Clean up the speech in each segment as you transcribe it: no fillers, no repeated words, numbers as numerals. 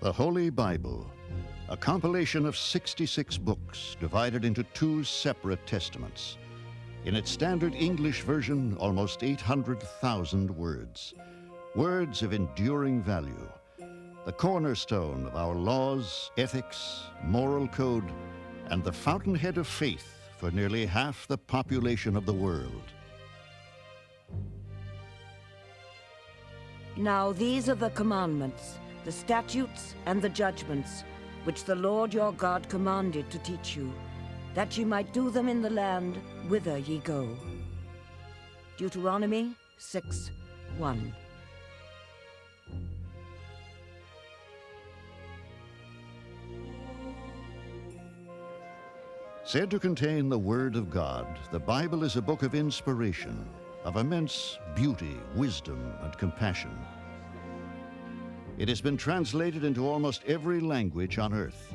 The Holy Bible, a compilation of 66 books divided into 2 separate testaments. In its standard English version, almost 800,000 words. Words of enduring value. The cornerstone of our laws, ethics, moral code, and the fountainhead of faith for nearly half the population of the world. Now these are the commandments, the statutes and the judgments, which the Lord your God commanded to teach you, that ye might do them in the land whither ye go. Deuteronomy 6:1. Said to contain the Word of God, the Bible is a book of inspiration, of immense beauty, wisdom, and compassion. It has been translated into almost every language on earth,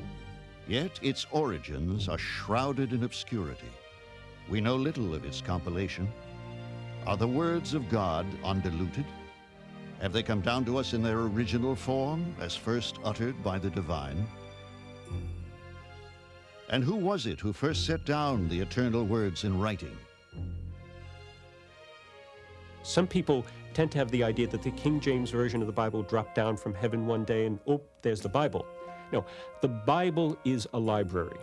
yet its origins are shrouded in obscurity. We know little of its compilation. Are the words of God undiluted? Have they come down to us in their original form, as first uttered by the divine? And who was it who first set down the eternal words in writing? Some people tend to have the idea that the King James Version of the Bible dropped down from heaven one day and, oh, there's the Bible. No, the Bible is a library,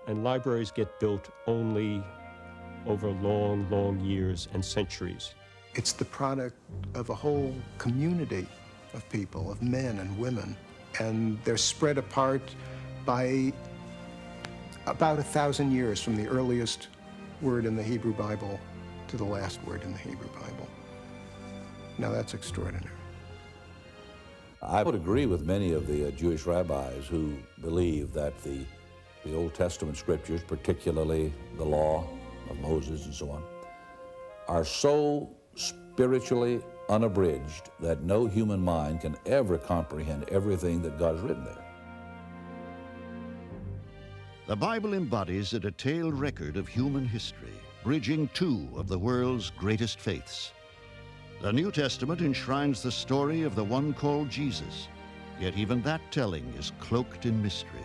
and libraries get built only over long, long years and centuries. It's the product of a whole community of people, of men and women, and they're spread apart by about 1,000 years from the earliest word in the Hebrew Bible to the last word in the Hebrew Bible. Now that's extraordinary. I would agree with many of the Jewish rabbis who believe that the Old Testament scriptures, particularly the law of Moses and so on, are so spiritually unabridged that no human mind can ever comprehend everything that God has written there. The Bible embodies a detailed record of human history, bridging 2 of the world's greatest faiths. The New Testament enshrines the story of the one called Jesus, yet even that telling is cloaked in mystery.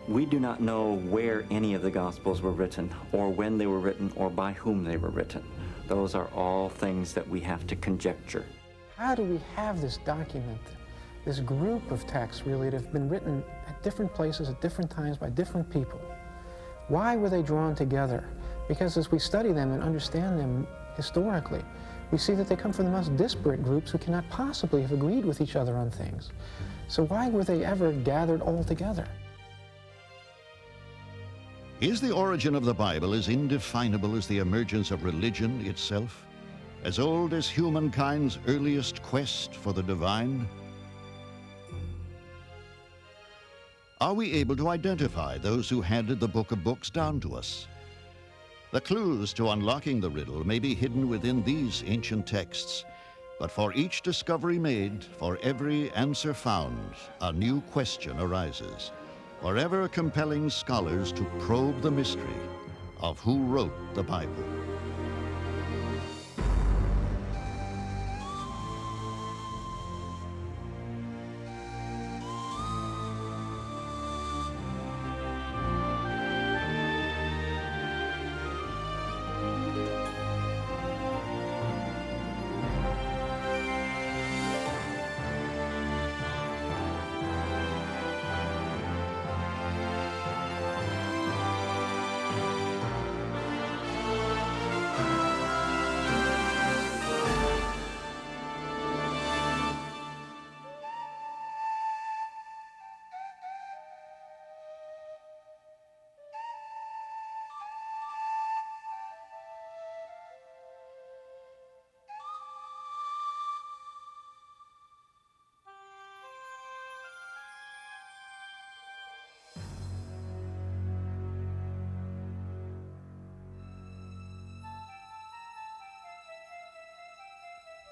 We do not know where any of the Gospels were written, or when they were written, or by whom they were written. Those are all things that we have to conjecture. How do we have this document, this group of texts really that have been written at different places at different times by different people? Why were they drawn together? Because as we study them and understand them historically, we see that they come from the most disparate groups who cannot possibly have agreed with each other on things. So why were they ever gathered all together? Is the origin of the Bible as indefinable as the emergence of religion itself? As old as humankind's earliest quest for the divine? Are we able to identify those who handed the book of books down to us? The clues to unlocking the riddle may be hidden within these ancient texts, but for each discovery made, for every answer found, a new question arises, forever compelling scholars to probe the mystery of who wrote the Bible.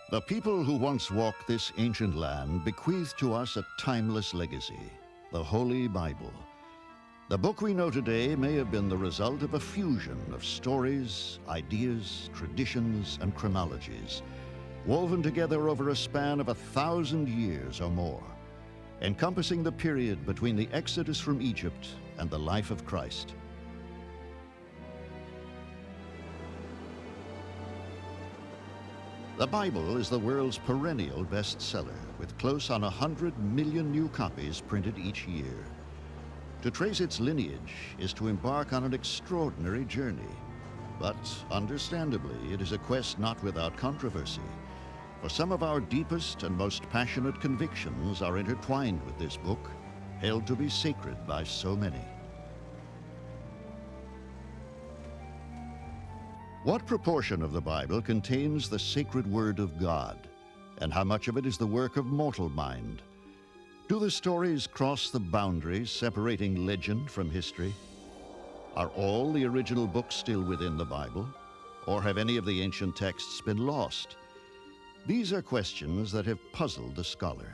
The people who once walked this ancient land bequeathed to us a timeless legacy, the Holy Bible. The book we know today may have been the result of a fusion of stories, ideas, traditions, and chronologies, woven together over a span of 1,000 years or more. encompassing the period between the Exodus from Egypt and the life of Christ. The Bible is the world's perennial bestseller, with close on 100 million new copies printed each year. To trace its lineage is to embark on an extraordinary journey. But, understandably, it is a quest not without controversy. For some of our deepest and most passionate convictions are intertwined with this book, held to be sacred by so many. What proportion of the Bible contains the sacred word of God, and how much of it is the work of mortal mind? Do the stories cross the boundaries separating legend from history? Are all the original books still within the Bible, or have any of the ancient texts been lost? These are questions that have puzzled the scholar.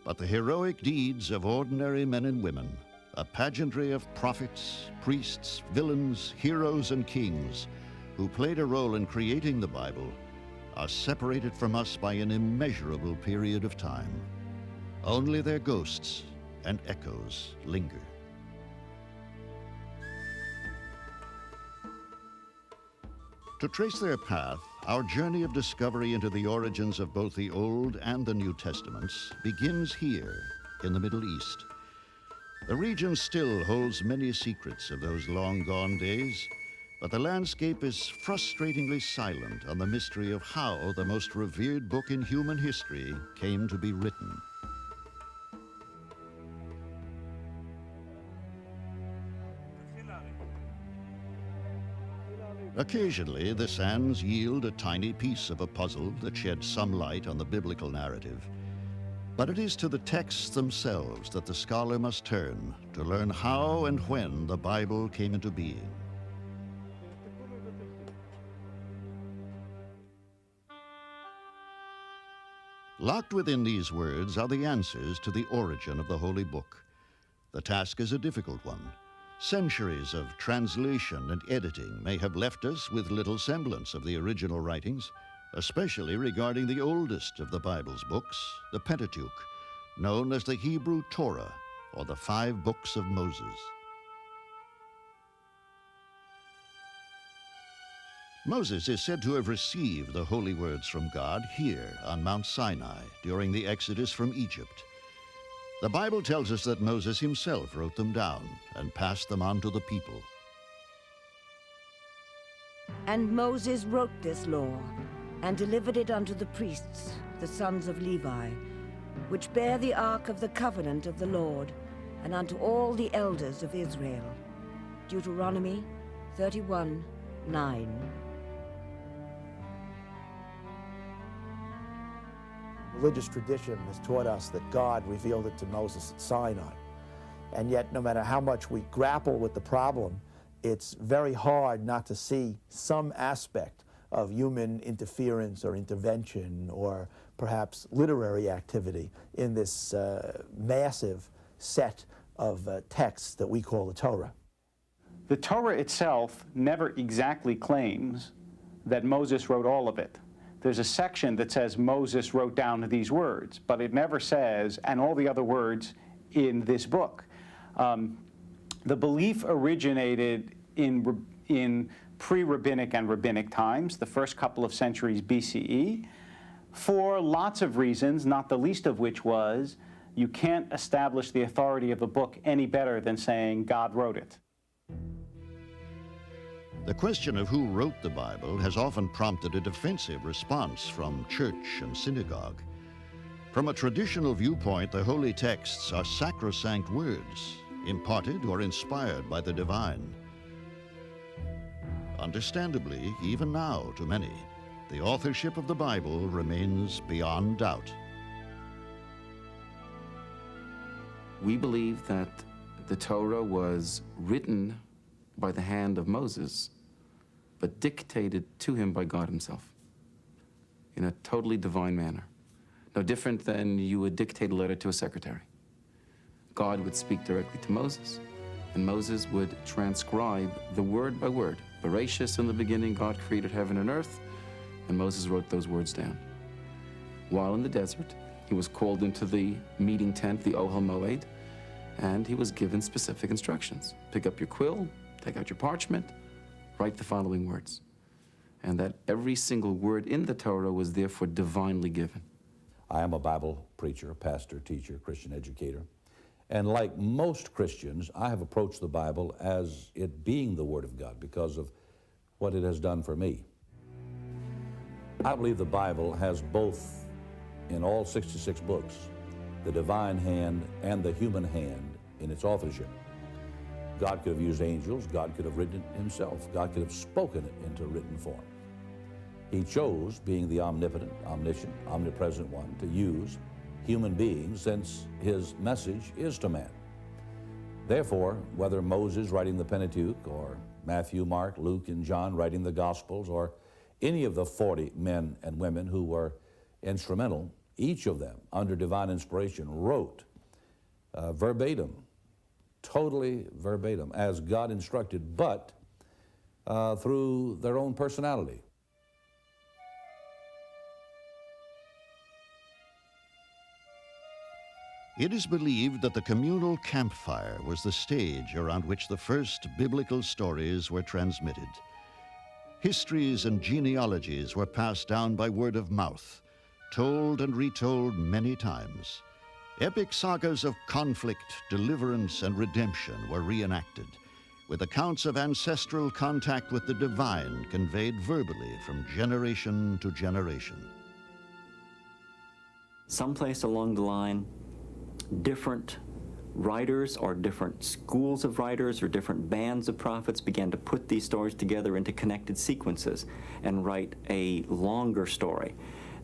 But the heroic deeds of ordinary men and women, a pageantry of prophets, priests, villains, heroes, and kings, who played a role in creating the Bible, are separated from us by an immeasurable period of time. Only their ghosts and echoes linger. To trace their path, our journey of discovery into the origins of both the Old and the New Testaments begins here in the Middle East. The region still holds many secrets of those long-gone days, but the landscape is frustratingly silent on the mystery of how the most revered book in human history came to be written. Occasionally, the sands yield a tiny piece of a puzzle that sheds some light on the biblical narrative. But it is to the texts themselves that the scholar must turn to learn how and when the Bible came into being. Locked within these words are the answers to the origin of the Holy Book. The task is a difficult one. Centuries of translation and editing may have left us with little semblance of the original writings, especially regarding the oldest of the Bible's books, the Pentateuch, known as the Hebrew Torah, or the 5 books of Moses. Moses is said to have received the holy words from God here on Mount Sinai during the Exodus from Egypt. The Bible tells us that Moses himself wrote them down and passed them on to the people. And Moses wrote this law, and delivered it unto the priests, the sons of Levi, which bear the ark of the covenant of the Lord, and unto all the elders of Israel. Deuteronomy 31:9. Religious tradition has taught us that God revealed it to Moses at Sinai. And yet, no matter how much we grapple with the problem, it's very hard not to see some aspect of human interference or intervention or perhaps literary activity in this massive set of texts that we call the Torah. The Torah itself never exactly claims that Moses wrote all of it. There's a section that says Moses wrote down these words, but it never says, and all the other words in this book. The belief originated in pre-rabbinic and rabbinic times, the first couple of centuries BCE, for lots of reasons, not the least of which was you can't establish the authority of a book any better than saying God wrote it. The question of who wrote the Bible has often prompted a defensive response from church and synagogue. From a traditional viewpoint, the holy texts are sacrosanct words, imparted or inspired by the divine. Understandably, even now, to many, the authorship of the Bible remains beyond doubt. We believe that the Torah was written by the hand of Moses, but dictated to him by God himself in a totally divine manner. No different than you would dictate a letter to a secretary. God would speak directly to Moses, and Moses would transcribe the word by word. Bereshis, in the beginning, God created heaven and earth, and Moses wrote those words down. While in the desert, He was called into the meeting tent, the Ohel Moed, and he was given specific instructions. Pick up your quill, take out your parchment, write the following words. And that every single word in the Torah was therefore divinely given. I am a Bible preacher, pastor, teacher, Christian educator. And like most Christians, I have approached the Bible as it being the Word of God because of what it has done for me. I believe the Bible has both, in all 66 books, the divine hand and the human hand in its authorship. God could have used angels, God could have written it himself, God could have spoken it into written form. He chose, being the omnipotent, omniscient, omnipresent one, to use human beings since his message is to man. Therefore, whether Moses writing the Pentateuch or Matthew, Mark, Luke, and John writing the Gospels, or any of the 40 men and women who were instrumental, each of them, under divine inspiration, wrote verbatim, totally verbatim, as God instructed, but through their own personality. It is believed that the communal campfire was the stage around which the first biblical stories were transmitted. Histories and genealogies were passed down by word of mouth, told and retold many times. Epic sagas of conflict, deliverance, and redemption were reenacted, with accounts of ancestral contact with the divine conveyed verbally from generation to generation. Someplace along the line, different writers or different schools of writers or different bands of prophets began to put these stories together into connected sequences and write a longer story.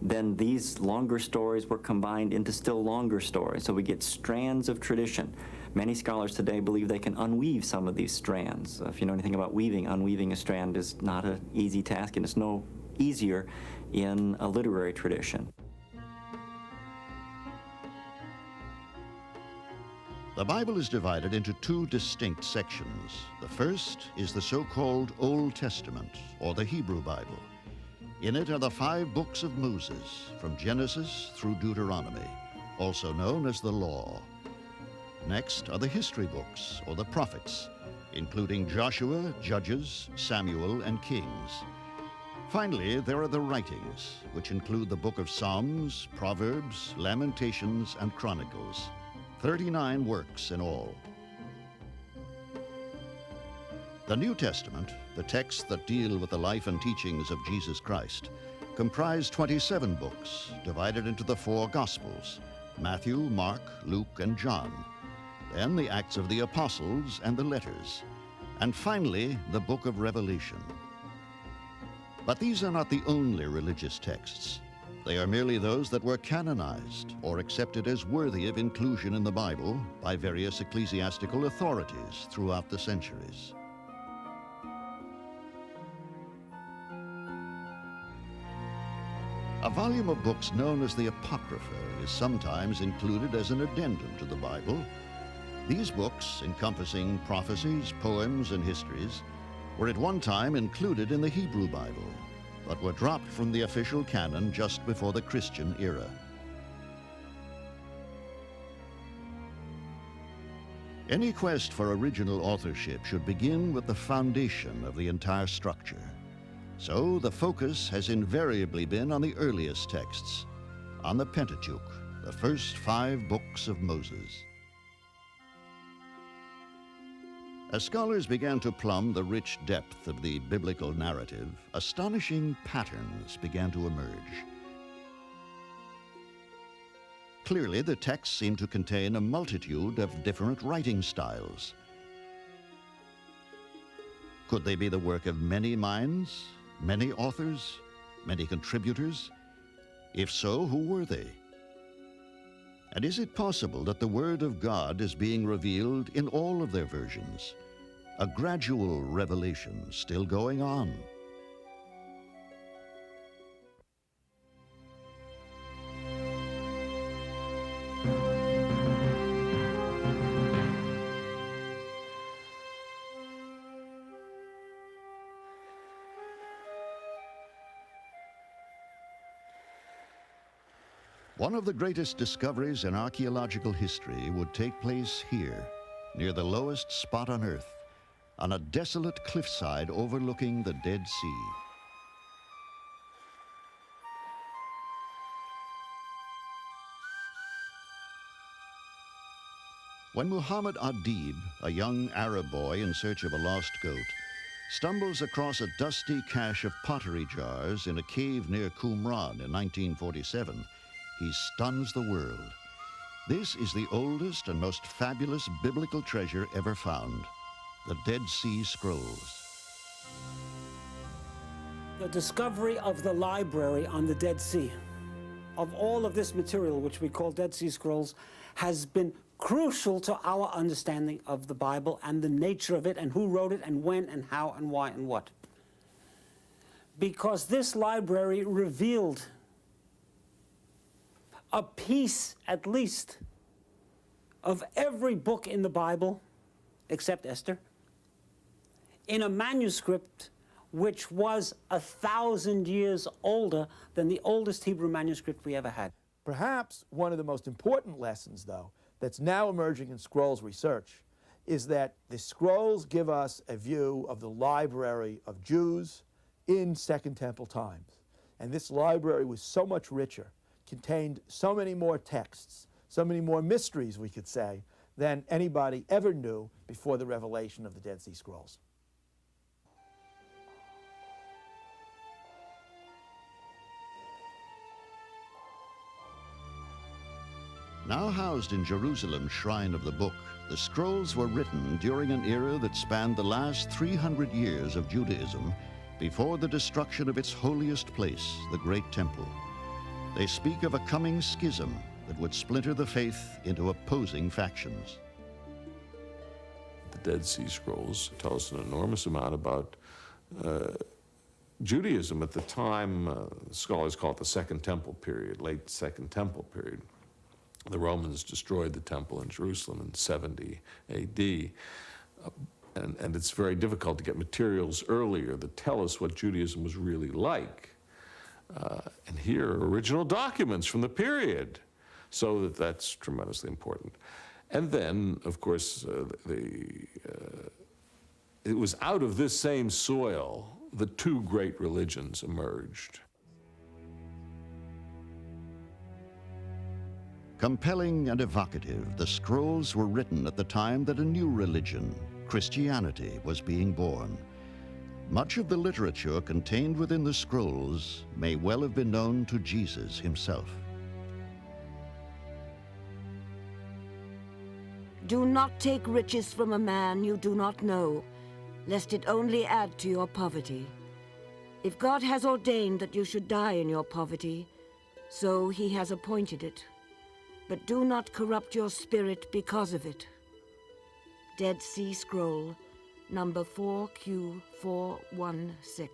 Then these longer stories were combined into still longer stories, so we get strands of tradition. Many scholars today believe they can unweave some of these strands. If you know anything about weaving, unweaving a strand is not an easy task, and it's no easier in a literary tradition. The Bible is divided into two distinct sections. The first is the so-called Old Testament, or the Hebrew Bible. In it are the 5 books of Moses, from Genesis through Deuteronomy, also known as the Law. Next are the history books, or the prophets, including Joshua, Judges, Samuel, and Kings. Finally, there are the writings, which include the book of Psalms, Proverbs, Lamentations, and Chronicles. 39 works in all. The New Testament, the texts that deal with the life and teachings of Jesus Christ, comprise 27 books divided into the 4 Gospels: Matthew, Mark, Luke, and John. Then the Acts of the Apostles and the letters. And finally, the book of Revelation. But these are not the only religious texts. They are merely those that were canonized or accepted as worthy of inclusion in the Bible by various ecclesiastical authorities throughout the centuries. A volume of books known as the Apocrypha is sometimes included as an addendum to the Bible. These books, encompassing prophecies, poems, and histories, were at one time included in the Hebrew Bible, but were dropped from the official canon just before the Christian era. Any quest for original authorship should begin with the foundation of the entire structure. So the focus has invariably been on the earliest texts, on the Pentateuch, the first 5 books of Moses. As scholars began to plumb the rich depth of the biblical narrative, astonishing patterns began to emerge. Clearly, the texts seem to contain a multitude of different writing styles. Could they be the work of many minds, many authors, many contributors? If so, who were they? And is it possible that the Word of God is being revealed in all of their versions? A gradual revelation still going on. One of the greatest discoveries in archaeological history would take place here, near the lowest spot on Earth, on a desolate cliffside overlooking the Dead Sea. When Muhammad Adib, a young Arab boy in search of a lost goat, stumbles across a dusty cache of pottery jars in a cave near Qumran in 1947, he stuns the world. This is the oldest and most fabulous biblical treasure ever found, the Dead Sea Scrolls. The discovery of the library on the Dead Sea, of all of this material, which we call Dead Sea Scrolls, has been crucial to our understanding of the Bible and the nature of it and who wrote it and when and how and why and what. Because this library revealed a piece, at least, of every book in the Bible, except Esther, in a manuscript which was 1,000 years older than the oldest Hebrew manuscript we ever had. Perhaps one of the most important lessons, though, that's now emerging in scrolls research is that the scrolls give us a view of the library of Jews in Second Temple times. And this library was so much richer, contained so many more texts, so many more mysteries, we could say, than anybody ever knew before the revelation of the Dead Sea Scrolls. Now housed in Jerusalem's Shrine of the Book, the scrolls were written during an era that spanned the last 300 years of Judaism before the destruction of its holiest place, the Great Temple. They speak of a coming schism that would splinter the faith into opposing factions. The Dead Sea Scrolls tell us an enormous amount about Judaism at the time. Scholars call it the Second Temple period, late Second Temple period. The Romans destroyed the temple in Jerusalem in 70 AD. And it's very difficult to get materials earlier that tell us what Judaism was really like. And here are original documents from the period. So that's tremendously important. And then, of course, it was out of this same soil the two great religions emerged. Compelling and evocative, the scrolls were written at the time that a new religion, Christianity, was being born. Much of the literature contained within the scrolls may well have been known to Jesus himself. Do not take riches from a man you do not know, lest it only add to your poverty. If God has ordained that you should die in your poverty, so he has appointed it. But do not corrupt your spirit because of it. Dead Sea Scroll, number 4Q416.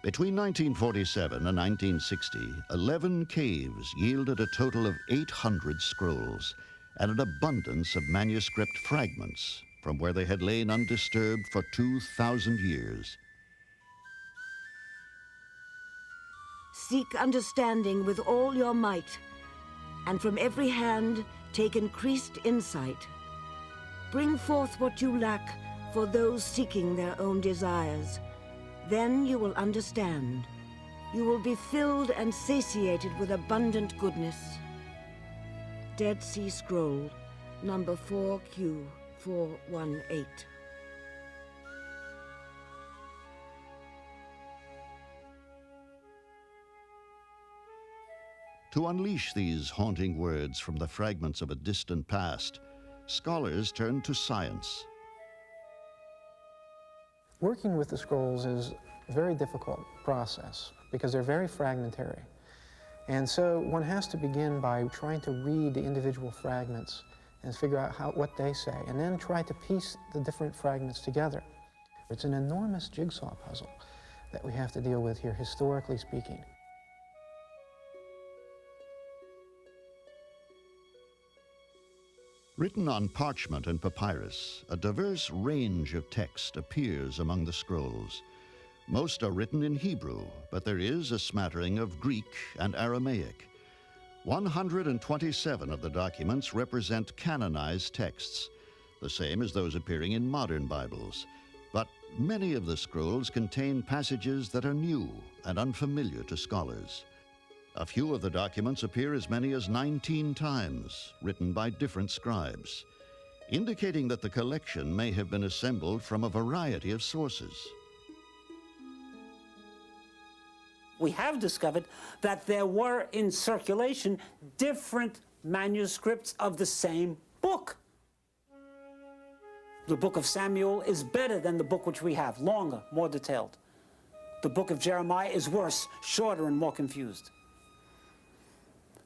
Between 1947 and 1960, 11 caves yielded a total of 800 scrolls and an abundance of manuscript fragments from where they had lain undisturbed for 2,000 years. Seek understanding with all your might, and from every hand take increased insight. Bring forth what you lack for those seeking their own desires. Then you will understand. You will be filled and satiated with abundant goodness. Dead Sea Scroll, number 4Q418. To unleash these haunting words from the fragments of a distant past, scholars turn to science. Working with the scrolls is a very difficult process because they're very fragmentary. And so one has to begin by trying to read the individual fragments and figure out what they say, and then try to piece the different fragments together. It's an enormous jigsaw puzzle that we have to deal with here, historically speaking. Written on parchment and papyrus, a diverse range of text appears among the scrolls. Most are written in Hebrew, but there is a smattering of Greek and Aramaic. 127 of the documents represent canonized texts, the same as those appearing in modern Bibles. But many of the scrolls contain passages that are new and unfamiliar to scholars. A few of the documents appear as many as 19 times, written by different scribes, indicating that the collection may have been assembled from a variety of sources. We have discovered that there were in circulation different manuscripts of the same book. The book of Samuel is better than the book which we have, longer, more detailed. The book of Jeremiah is worse, shorter and more confused.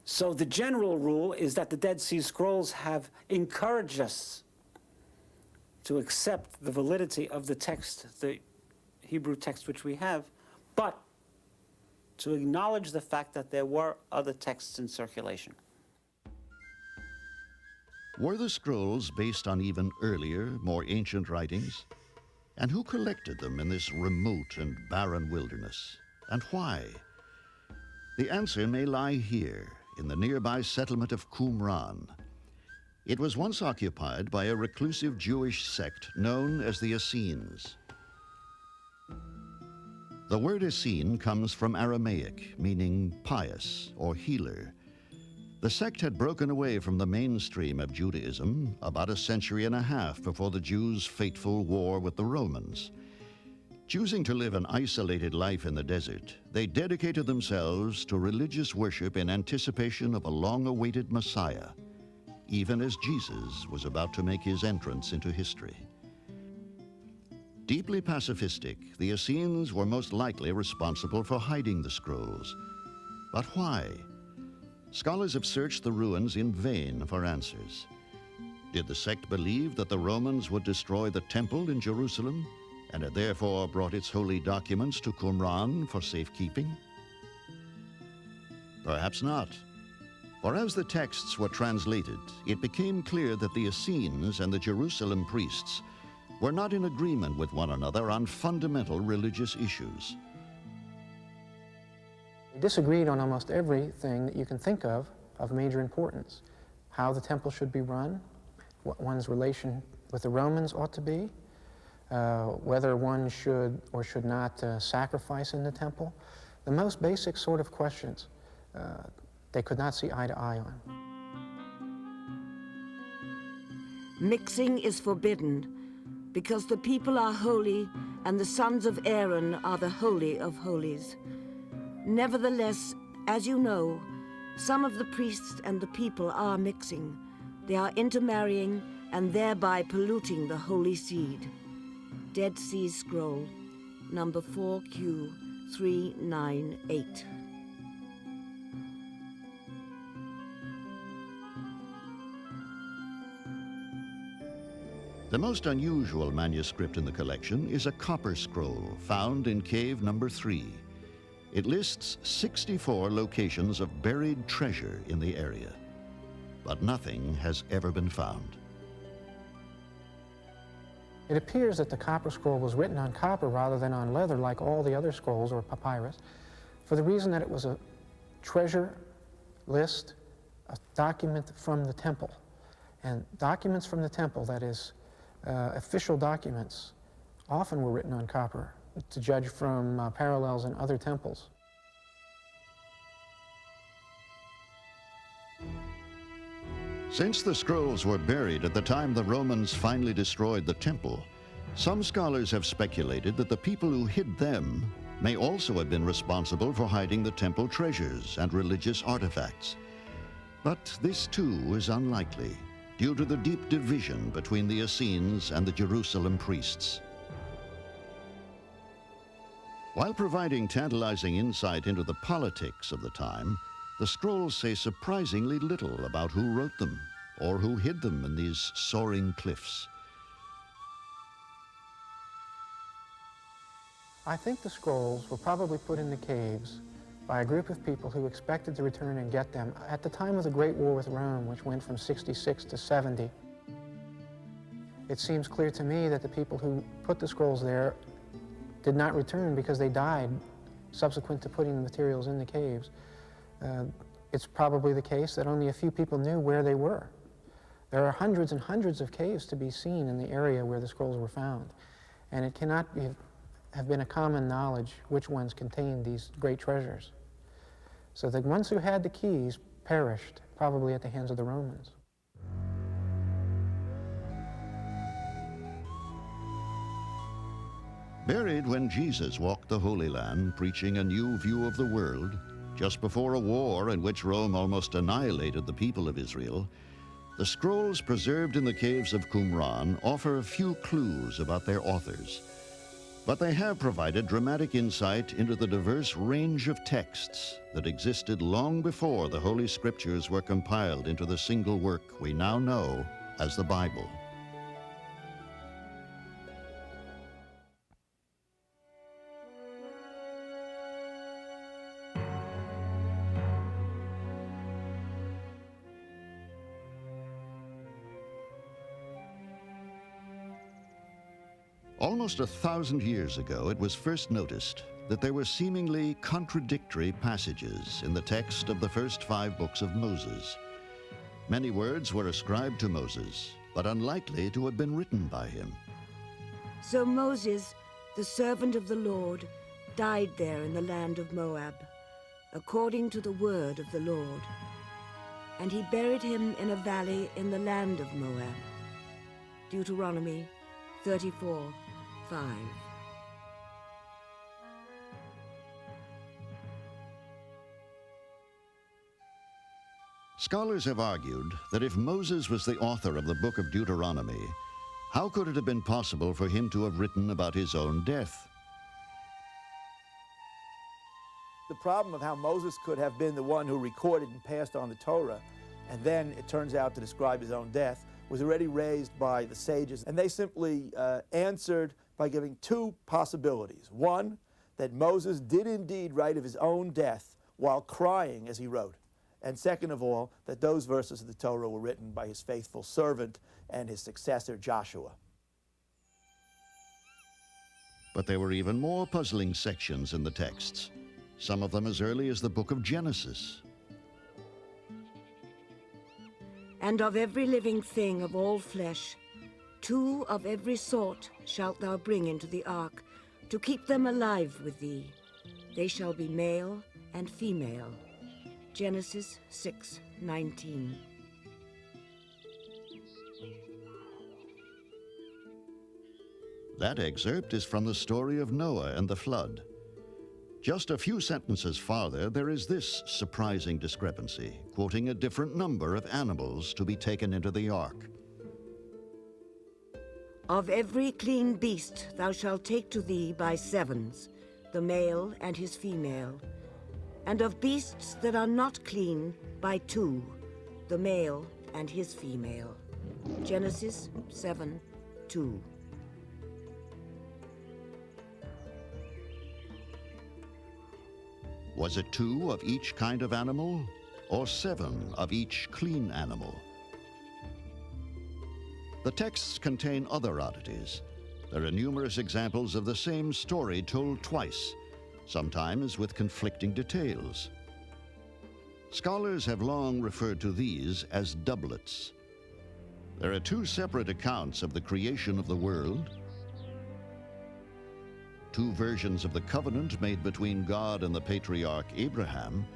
So the general rule is that the Dead Sea Scrolls have encouraged us to accept the validity of the text, the Hebrew text which we have, but to acknowledge the fact that there were other texts in circulation. Were the scrolls based on even earlier, more ancient writings? And who collected them in this remote and barren wilderness? And why? The answer may lie here, in the nearby settlement of Qumran. It was once occupied by a reclusive Jewish sect known as the Essenes. The word Essene comes from Aramaic, meaning pious or healer. The sect had broken away from the mainstream of Judaism about a century and a half before the Jews' fateful war with the Romans. Choosing to live an isolated life in the desert, they dedicated themselves to religious worship in anticipation of a long-awaited Messiah, even as Jesus was about to make his entrance into history. Deeply pacifistic, the Essenes were most likely responsible for hiding the scrolls. But why? Scholars have searched the ruins in vain for answers. Did the sect believe that the Romans would destroy the temple in Jerusalem and had therefore brought its holy documents to Qumran for safekeeping? Perhaps not. For as the texts were translated, it became clear that the Essenes and the Jerusalem priests were not in agreement with one another on fundamental religious issues. They disagreed on almost everything that you can think of major importance. How the temple should be run, what one's relation with the Romans ought to be, whether one should or should not sacrifice in the temple. The most basic sort of questions they could not see eye to eye on. Mixing is forbidden because the people are holy and the sons of Aaron are the holy of holies. Nevertheless, as you know, some of the priests and the people are mixing. They are intermarrying and thereby polluting the holy seed. Dead Sea Scroll, number 4Q398. The most unusual manuscript in the collection is a copper scroll found in cave number 3. It lists 64 locations of buried treasure in the area, but nothing has ever been found. It appears that the copper scroll was written on copper rather than on leather like all the other scrolls or papyrus, for the reason that it was a treasure list, a document from the temple. And documents from the temple, that is, official documents, often were written on copper, to judge from parallels in other temples. Since the scrolls were buried at the time the Romans finally destroyed the temple, some scholars have speculated that the people who hid them may also have been responsible for hiding the temple treasures and religious artifacts. But this too is unlikely, due to the deep division between the Essenes and the Jerusalem priests. While providing tantalizing insight into the politics of the time, the scrolls say surprisingly little about who wrote them or who hid them in these soaring cliffs. I think the scrolls were probably put in the caves by a group of people who expected to return and get them. At the time of the Great War with Rome, which went from 66 to 70, it seems clear to me that the people who put the scrolls there did not return because they died subsequent to putting the materials in the caves. It's probably the case that only a few people knew where they were. There are hundreds and hundreds of caves to be seen in the area where the scrolls were found, and it cannot have been a common knowledge which ones contained these great treasures. So the ones who had the keys perished, probably at the hands of the Romans. Buried when Jesus walked the Holy Land, preaching a new view of the world, just before a war in which Rome almost annihilated the people of Israel, the scrolls preserved in the caves of Qumran offer a few clues about their authors. But they have provided dramatic insight into the diverse range of texts that existed long before the Holy Scriptures were compiled into the single work we now know as the Bible. Almost 1,000 years ago, it was first noticed that there were seemingly contradictory passages in the text of the first 5 books of Moses. Many words were ascribed to Moses, but unlikely to have been written by him. So Moses, the servant of the Lord, died there in the land of Moab, according to the word of the Lord. And he buried him in a valley in the land of Moab. Deuteronomy 34:5. Scholars have argued that if Moses was the author of the book of Deuteronomy, how could it have been possible for him to have written about his own death? The problem of how Moses could have been the one who recorded and passed on the Torah, and then it turns out to describe his own death, was already raised by the sages, and they simply answered by giving 2 possibilities. One, that Moses did indeed write of his own death while crying as he wrote. And second of all, that those verses of the Torah were written by his faithful servant and his successor, Joshua. But there were even more puzzling sections in the texts, some of them as early as the book of Genesis. And of every living thing of all flesh, 2 of every sort shalt thou bring into the ark, to keep them alive with thee. They shall be male and female. Genesis 6:19. That excerpt is from the story of Noah and the flood. Just a few sentences farther, there is this surprising discrepancy, quoting a different number of animals to be taken into the ark. Of every clean beast thou shalt take to thee by 7s, the male and his female, and of beasts that are not clean by 2, the male and his female. Genesis 7:2. Was it 2 of each kind of animal, or 7 of each clean animal? The texts contain other oddities. There are numerous examples of the same story told twice, sometimes with conflicting details. Scholars have long referred to these as doublets. There are 2 separate accounts of the creation of the world, 2 versions of the covenant made between God and the patriarch Abraham,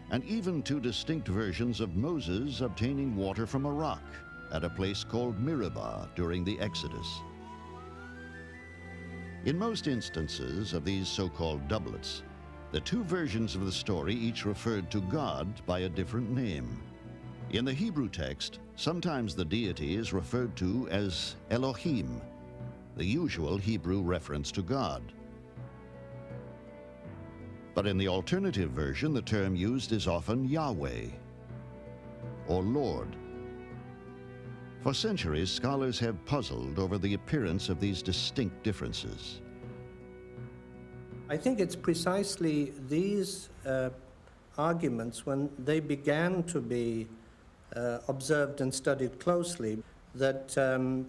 and even 2 distinct versions of Moses obtaining water from a rock at a place called Meribah during the Exodus. In most instances of these so-called doublets, the 2 versions of the story each referred to God by a different name. In the Hebrew text, sometimes the deity is referred to as Elohim, the usual Hebrew reference to God. But in the alternative version, the term used is often Yahweh or Lord. For centuries, scholars have puzzled over the appearance of these distinct differences. I think it's precisely these arguments, when they began to be observed and studied closely, that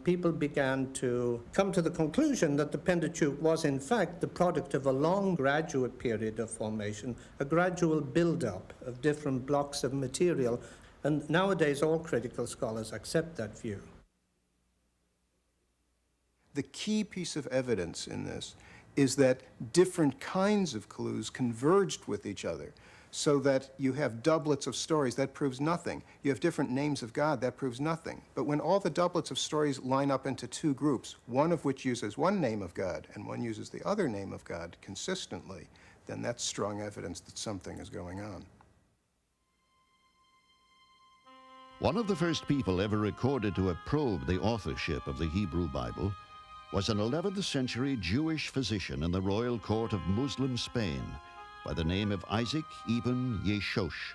people began to come to the conclusion that the Pentateuch was in fact the product of a long graduate period of formation, a gradual build-up of different blocks of material, and nowadays all critical scholars accept that view. The key piece of evidence in this is that different kinds of clues converged with each other, so that you have doublets of stories. That proves nothing. You have different names of God. That proves nothing. But when all the doublets of stories line up into two groups, one of which uses one name of God and one uses the other name of God consistently, then that's strong evidence that something is going on. One of the first people ever recorded to have probed the authorship of the Hebrew Bible was an 11th century Jewish physician in the royal court of Muslim Spain by the name of Isaac ibn Yeshosh.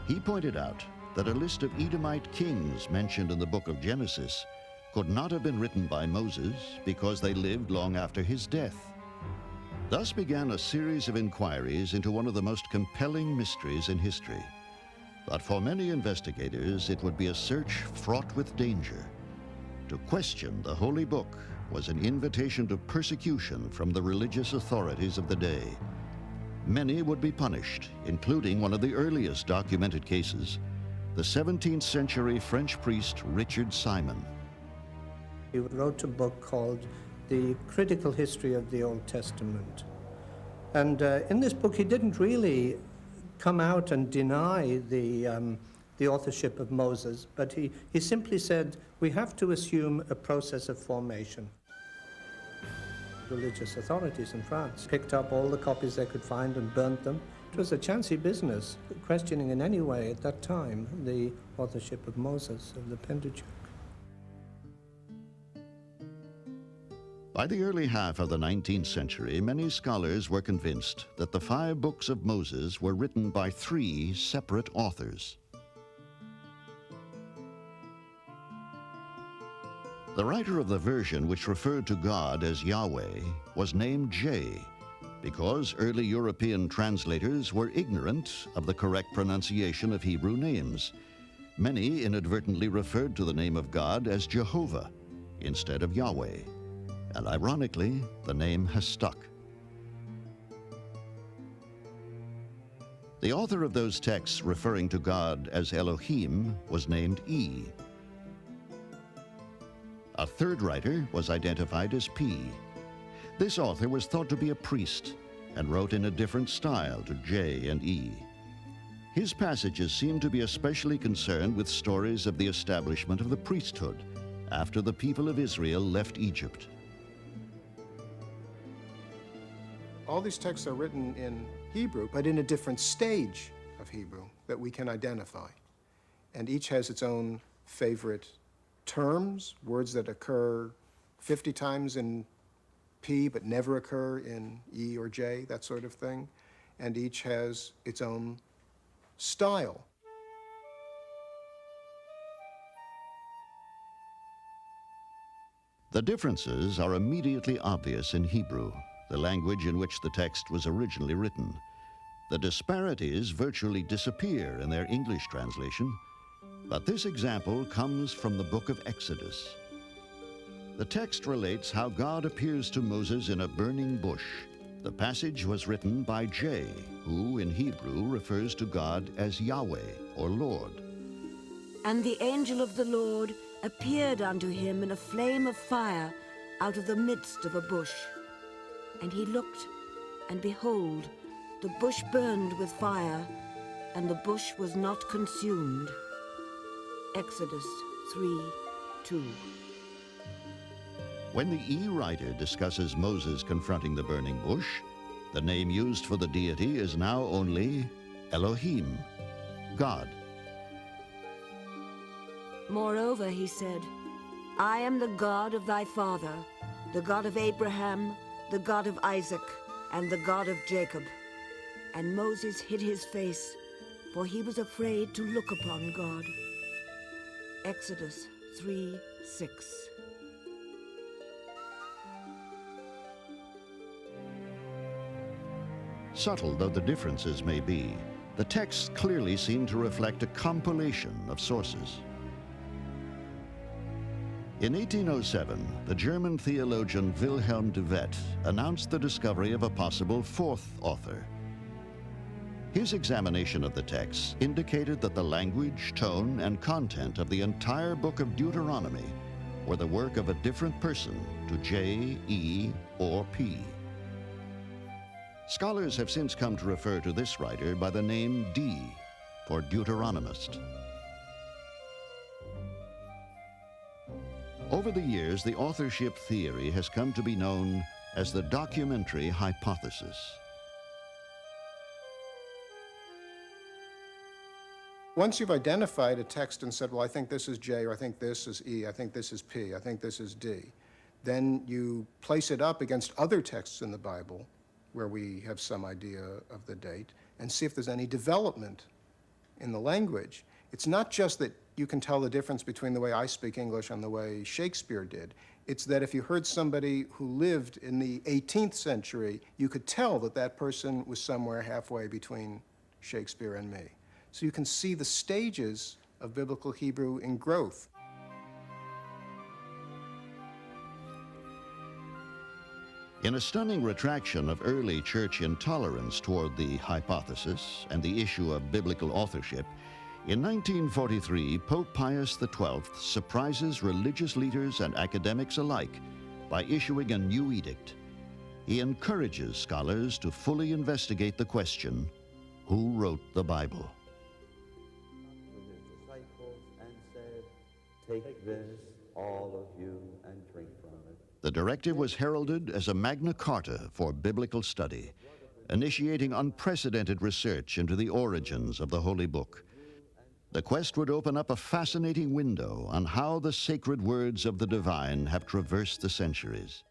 He pointed out that a list of Edomite kings mentioned in the book of Genesis could not have been written by Moses because they lived long after his death. Thus began a series of inquiries into one of the most compelling mysteries in history. But for many investigators, it would be a search fraught with danger. To question the Holy Book was an invitation to persecution from the religious authorities of the day. Many would be punished, including one of the earliest documented cases, the 17th century French priest Richard Simon. He wrote a book called The Critical History of the Old Testament. And in this book, he didn't really come out and deny the authorship of Moses, but he simply said, we have to assume a process of formation. Religious authorities in France picked up all the copies they could find and burnt them. It was a chancy business, questioning in any way at that time the authorship of Moses, of the Pentateuch. By the early half of the 19th century, many scholars were convinced that the 5 books of Moses were written by 3 separate authors. The writer of the version which referred to God as Yahweh was named J, because early European translators were ignorant of the correct pronunciation of Hebrew names. Many inadvertently referred to the name of God as Jehovah instead of Yahweh, and ironically, the name has stuck. The author of those texts referring to God as Elohim was named E. A third writer was identified as P. This author was thought to be a priest and wrote in a different style to J and E. His passages seem to be especially concerned with stories of the establishment of the priesthood after the people of Israel left Egypt. All these texts are written in Hebrew, but in a different stage of Hebrew that we can identify. And each has its own favorite terms, words that occur 50 times in P but never occur in E or J, that sort of thing. And each has its own style. The differences are immediately obvious in Hebrew, the language in which the text was originally written. The disparities virtually disappear in their English translation, but this example comes from the book of Exodus. The text relates how God appears to Moses in a burning bush. The passage was written by J, who in Hebrew refers to God as Yahweh, or Lord. And the angel of the Lord appeared unto him in a flame of fire out of the midst of a bush. And he looked, and behold, the bush burned with fire, and the bush was not consumed. Exodus 3:2. When the E writer discusses Moses confronting the burning bush, the name used for the deity is now only Elohim, God. Moreover, he said, I am the God of thy father, the God of Abraham, the God of Isaac, and the God of Jacob. And Moses hid his face, for he was afraid to look upon God. Exodus 3:6. Subtle though the differences may be, the texts clearly seem to reflect a compilation of sources. In 1807, the German theologian Wilhelm de Wet announced the discovery of a possible fourth author. His examination of the texts indicated that the language, tone, and content of the entire book of Deuteronomy were the work of a different person to J, E, or P. Scholars have since come to refer to this writer by the name D, for Deuteronomist. Over the years, the authorship theory has come to be known as the documentary hypothesis. Once you've identified a text and said, well, I think this is J, or I think this is E, I think this is P, I think this is D, then you place it up against other texts in the Bible where we have some idea of the date and see if there's any development in the language. It's not just that you can tell the difference between the way I speak English and the way Shakespeare did. It's that if you heard somebody who lived in the 18th century, you could tell that that person was somewhere halfway between Shakespeare and me. So you can see the stages of biblical Hebrew in growth. In a stunning retraction of early church intolerance toward the hypothesis and the issue of biblical authorship, in 1943, Pope Pius XII surprises religious leaders and academics alike by issuing a new edict. He encourages scholars to fully investigate the question, who wrote the Bible? Take this, all of you, and drink from it. The directive was heralded as a Magna Carta for biblical study, initiating unprecedented research into the origins of the Holy Book. The quest would open up a fascinating window on how the sacred words of the divine have traversed the centuries.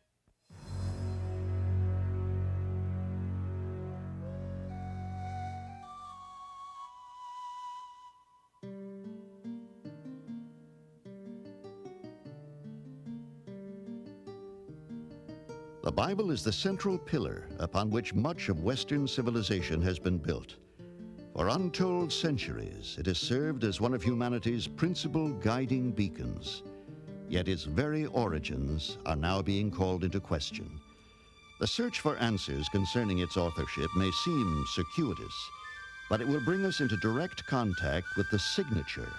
The Bible is the central pillar upon which much of Western civilization has been built. For untold centuries, it has served as one of humanity's principal guiding beacons. Yet its very origins are now being called into question. The search for answers concerning its authorship may seem circuitous, but it will bring us into direct contact with the signature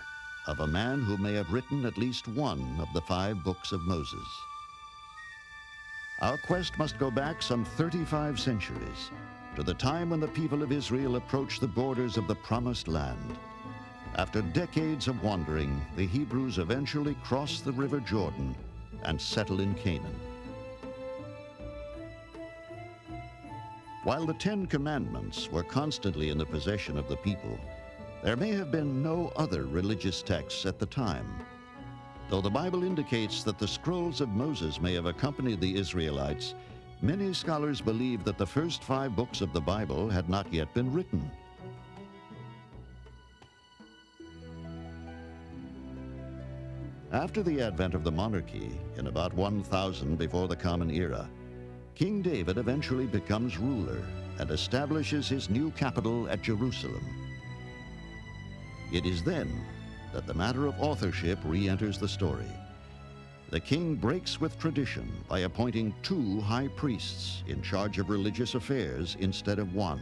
of a man who may have written at least one of the 5 books of Moses. Our quest must go back some 35 centuries, to the time when the people of Israel approached the borders of the Promised Land. After decades of wandering, the Hebrews eventually crossed the River Jordan and settled in Canaan. While the 10 Commandments were constantly in the possession of the people, there may have been no other religious texts at the time. Though the Bible indicates that the scrolls of Moses may have accompanied the Israelites, many scholars believe that the first 5 books of the Bible had not yet been written. After the advent of the monarchy, in about 1000 before the Common Era, King David eventually becomes ruler and establishes his new capital at Jerusalem. It is then that the matter of authorship re-enters the story. The king breaks with tradition by appointing 2 high priests in charge of religious affairs instead of 1.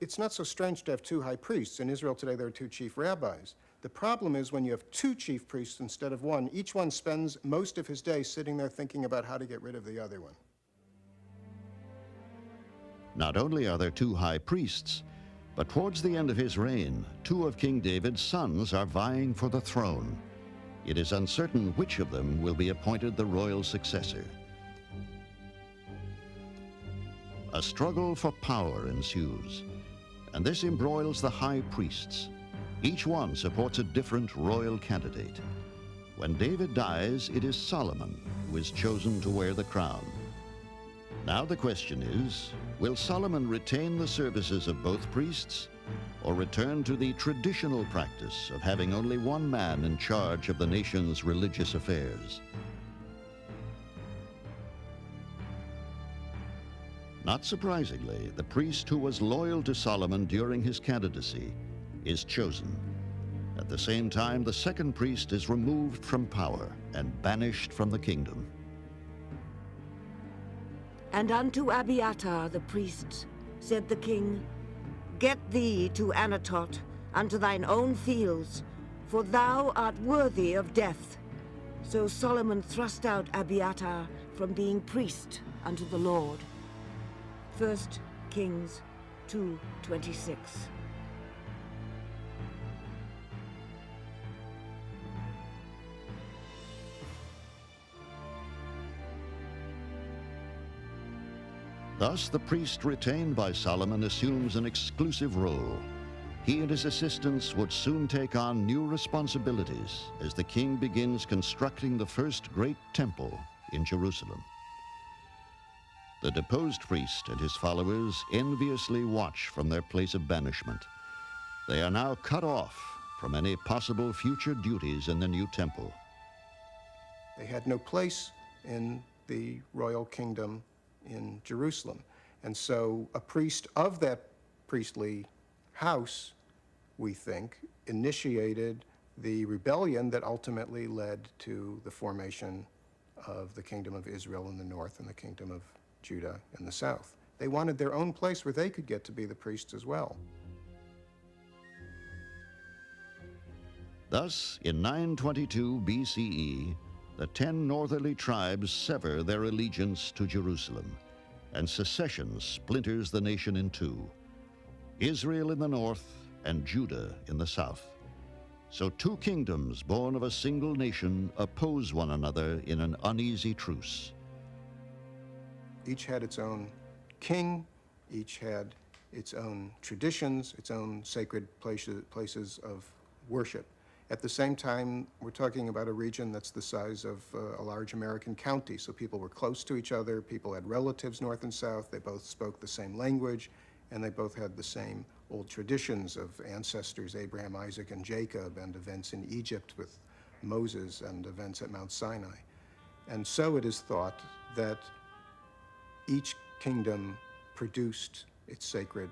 It's not so strange to have 2 high priests. In Israel today, there are 2 chief rabbis. The problem is when you have 2 chief priests instead of 1, each one spends most of his day sitting there thinking about how to get rid of the other one. Not only are there 2 high priests, but towards the end of his reign, 2 of King David's sons are vying for the throne. It is uncertain which of them will be appointed the royal successor. A struggle for power ensues, and this embroils the high priests. Each one supports a different royal candidate. When David dies, it is Solomon who is chosen to wear the crown. Now the question is, will Solomon retain the services of both priests, or return to the traditional practice of having only one man in charge of the nation's religious affairs? Not surprisingly, the priest who was loyal to Solomon during his candidacy is chosen. At the same time, the second priest is removed from power and banished from the kingdom. And unto Abiathar the priest said the king, Get thee to Anatot, unto thine own fields, for thou art worthy of death. So Solomon thrust out Abiathar from being priest unto the Lord. 1 Kings 2:26. Thus, the priest retained by Solomon assumes an exclusive role. He and his assistants would soon take on new responsibilities as the king begins constructing the first great temple in Jerusalem. The deposed priest and his followers enviously watch from their place of banishment. They are now cut off from any possible future duties in the new temple. They had no place in the royal kingdom in Jerusalem. And so a priest of that priestly house, we think, initiated the rebellion that ultimately led to the formation of the kingdom of Israel in the north and the kingdom of Judah in the south. They wanted their own place where they could get to be the priests as well. Thus, in 922 BCE, the 10 northerly tribes sever their allegiance to Jerusalem, and secession splinters the nation in two, Israel in the north and Judah in the south. So two kingdoms born of a single nation oppose one another in an uneasy truce. Each had its own king, each had its own traditions, its own sacred places of worship. At the same time, we're talking about a region that's the size of a large American county, so people were close to each other, people had relatives north and south, they both spoke the same language, and they both had the same old traditions of ancestors, Abraham, Isaac, and Jacob, and events in Egypt with Moses, and events at Mount Sinai. And so it is thought that each kingdom produced its sacred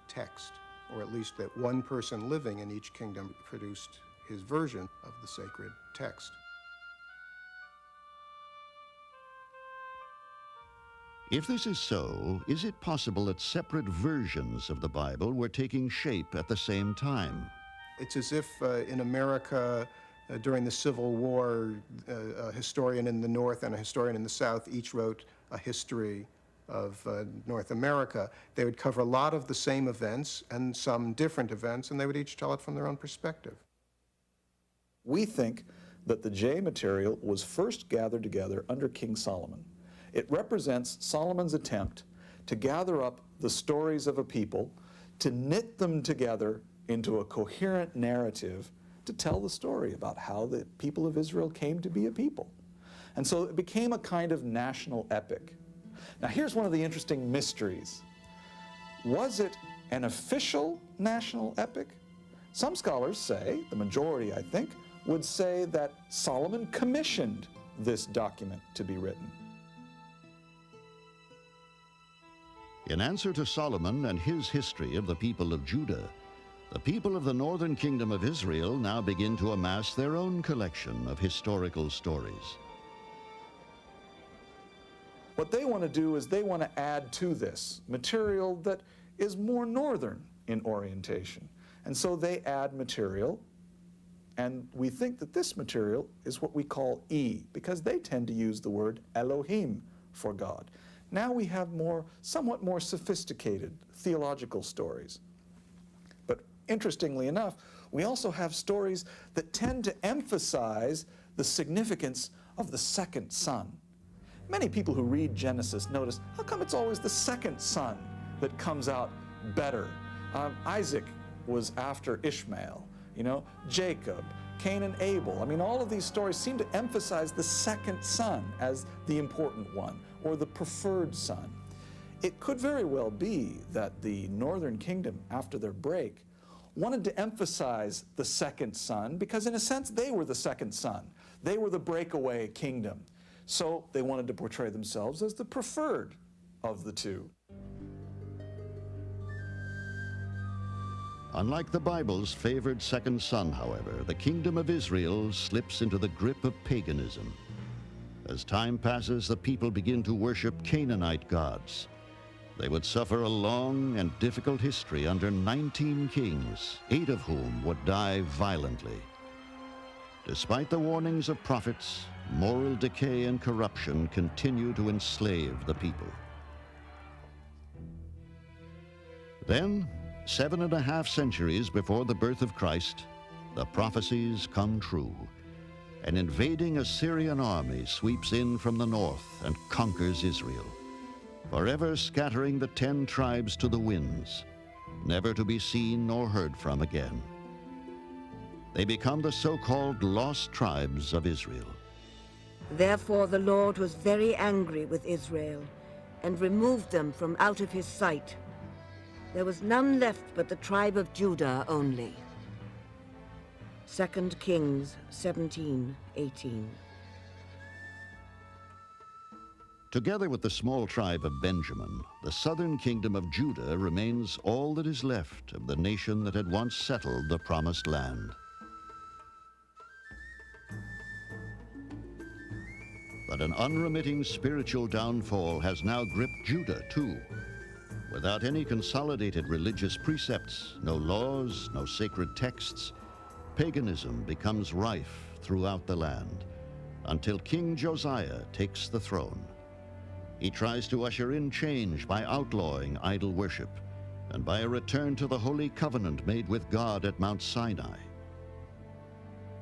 text, or at least that one person living in each kingdom produced his version of the sacred text. If this is so, is it possible that separate versions of the Bible were taking shape at the same time? It's as if in America, during the Civil War, a historian in the North and a historian in the South each wrote a history of North America. They would cover a lot of the same events and some different events, and they would each tell it from their own perspective. We think that the J material was first gathered together under King Solomon. It represents Solomon's attempt to gather up the stories of a people, to knit them together into a coherent narrative to tell the story about how the people of Israel came to be a people. And so it became a kind of national epic. Now here's one of the interesting mysteries. Was it an official national epic? Some scholars say, the majority I think, would say that Solomon commissioned this document to be written. In answer to Solomon and his history of the people of Judah, the people of the northern kingdom of Israel now begin to amass their own collection of historical stories. What they want to do is they want to add to this material that is more northern in orientation. And so they add material, and we think that this material is what we call E, because they tend to use the word Elohim for God. Now we have somewhat more sophisticated theological stories. But interestingly enough, we also have stories that tend to emphasize the significance of the second son. Many people who read Genesis notice, how come it's always the second son that comes out better? Isaac was after Ishmael, Jacob, Cain and Abel. I mean, all of these stories seem to emphasize the second son as the important one, or the preferred son. It could very well be that the northern kingdom, after their break, wanted to emphasize the second son because, in a sense, they were the second son. They were the breakaway kingdom. So they wanted to portray themselves as the preferred of the two. Unlike the Bible's favored second son, however, the kingdom of Israel slips into the grip of paganism. As time passes, the people begin to worship Canaanite gods. They would suffer a long and difficult history under 19 kings, 8 of whom would die violently. Despite the warnings of prophets, moral decay and corruption continue to enslave the people. Then, 7.5 centuries before the birth of Christ, the prophecies come true. An invading Assyrian army sweeps in from the north and conquers Israel, forever scattering the 10 tribes to the winds, never to be seen nor heard from again. They become the so-called lost tribes of Israel. Therefore the Lord was very angry with Israel and removed them from out of his sight. There was none left but the tribe of Judah only. 2 Kings 17:18. Together with the small tribe of Benjamin, the southern kingdom of Judah remains all that is left of the nation that had once settled the promised land. But an unremitting spiritual downfall has now gripped Judah too. Without any consolidated religious precepts, no laws, no sacred texts, paganism becomes rife throughout the land until King Josiah takes the throne. He tries to usher in change by outlawing idol worship and by a return to the holy covenant made with God at Mount Sinai.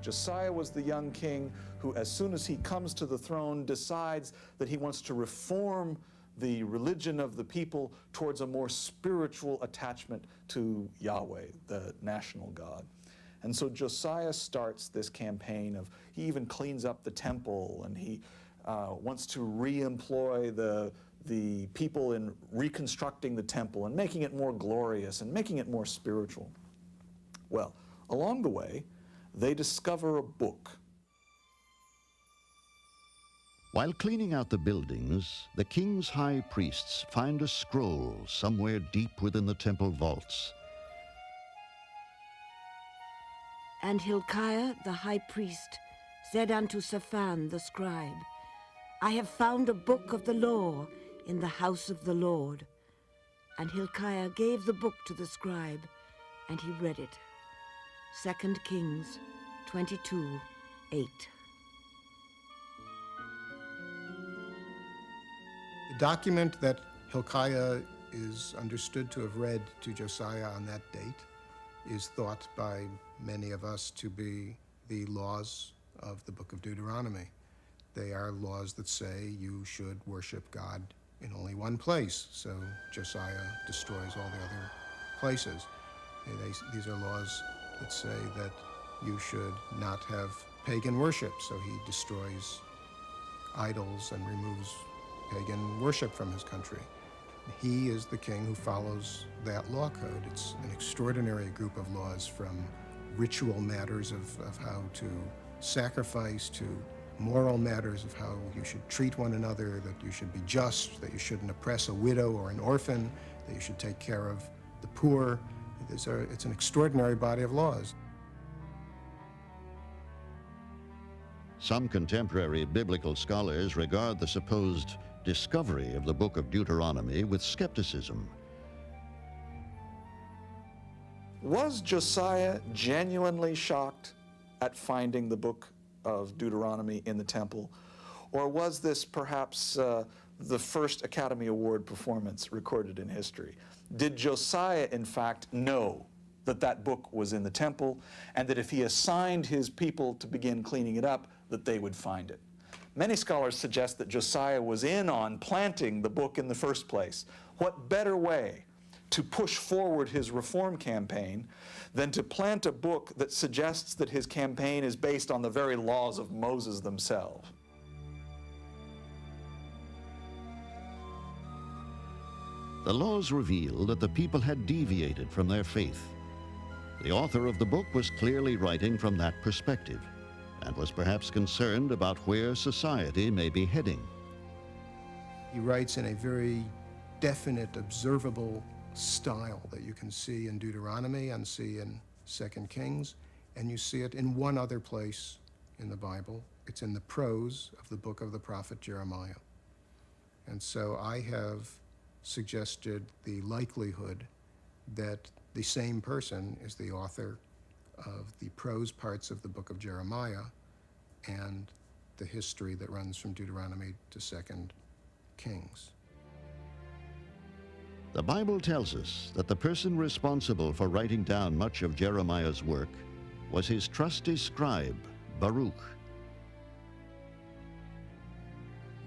Josiah was the young king who, as soon as he comes to the throne, decides that he wants to reform the religion of the people towards a more spiritual attachment to Yahweh, the national God. And so Josiah starts this campaign of, he even cleans up the temple, and he wants to re-employ the people in reconstructing the temple and making it more glorious and making it more spiritual. Well, along the way, they discover a book. While cleaning out the buildings, the king's high priests find a scroll somewhere deep within the temple vaults. And Hilkiah the high priest said unto Shaphan the scribe, I have found a book of the law in the house of the Lord. And Hilkiah gave the book to the scribe, and he read it. 2 Kings 22:8. The document that Hilkiah is understood to have read to Josiah on that date is thought by many of us to be the laws of the book of Deuteronomy. They are laws that say you should worship God in only one place, so Josiah destroys all the other places. These are laws that say that you should not have pagan worship, so he destroys idols and removes pagan worship from his country. He is the king who follows that law code. It's an extraordinary group of laws, from ritual matters of how to sacrifice to moral matters of how you should treat one another, that you should be just, that you shouldn't oppress a widow or an orphan, that you should take care of the poor. It's an extraordinary body of laws. Some contemporary biblical scholars regard the supposed discovery of the book of Deuteronomy with skepticism. Was Josiah genuinely shocked at finding the book of Deuteronomy in the temple? Or was this perhaps the first Academy Award performance recorded in history? Did Josiah, in fact, know that that book was in the temple, and that if he assigned his people to begin cleaning it up, that they would find it? Many scholars suggest that Josiah was in on planting the book in the first place. What better way to push forward his reform campaign than to plant a book that suggests that his campaign is based on the very laws of Moses themselves? The laws reveal that the people had deviated from their faith. The author of the book was clearly writing from that perspective, and was perhaps concerned about where society may be heading. He writes in a very definite, observable style that you can see in Deuteronomy and see in 2 Kings, and you see it in one other place in the Bible. It's in the prose of the book of the prophet Jeremiah. And so I have suggested the likelihood that the same person is the author of the prose parts of the book of Jeremiah and the history that runs from Deuteronomy to 2 Kings. The Bible tells us that the person responsible for writing down much of Jeremiah's work was his trusty scribe, Baruch.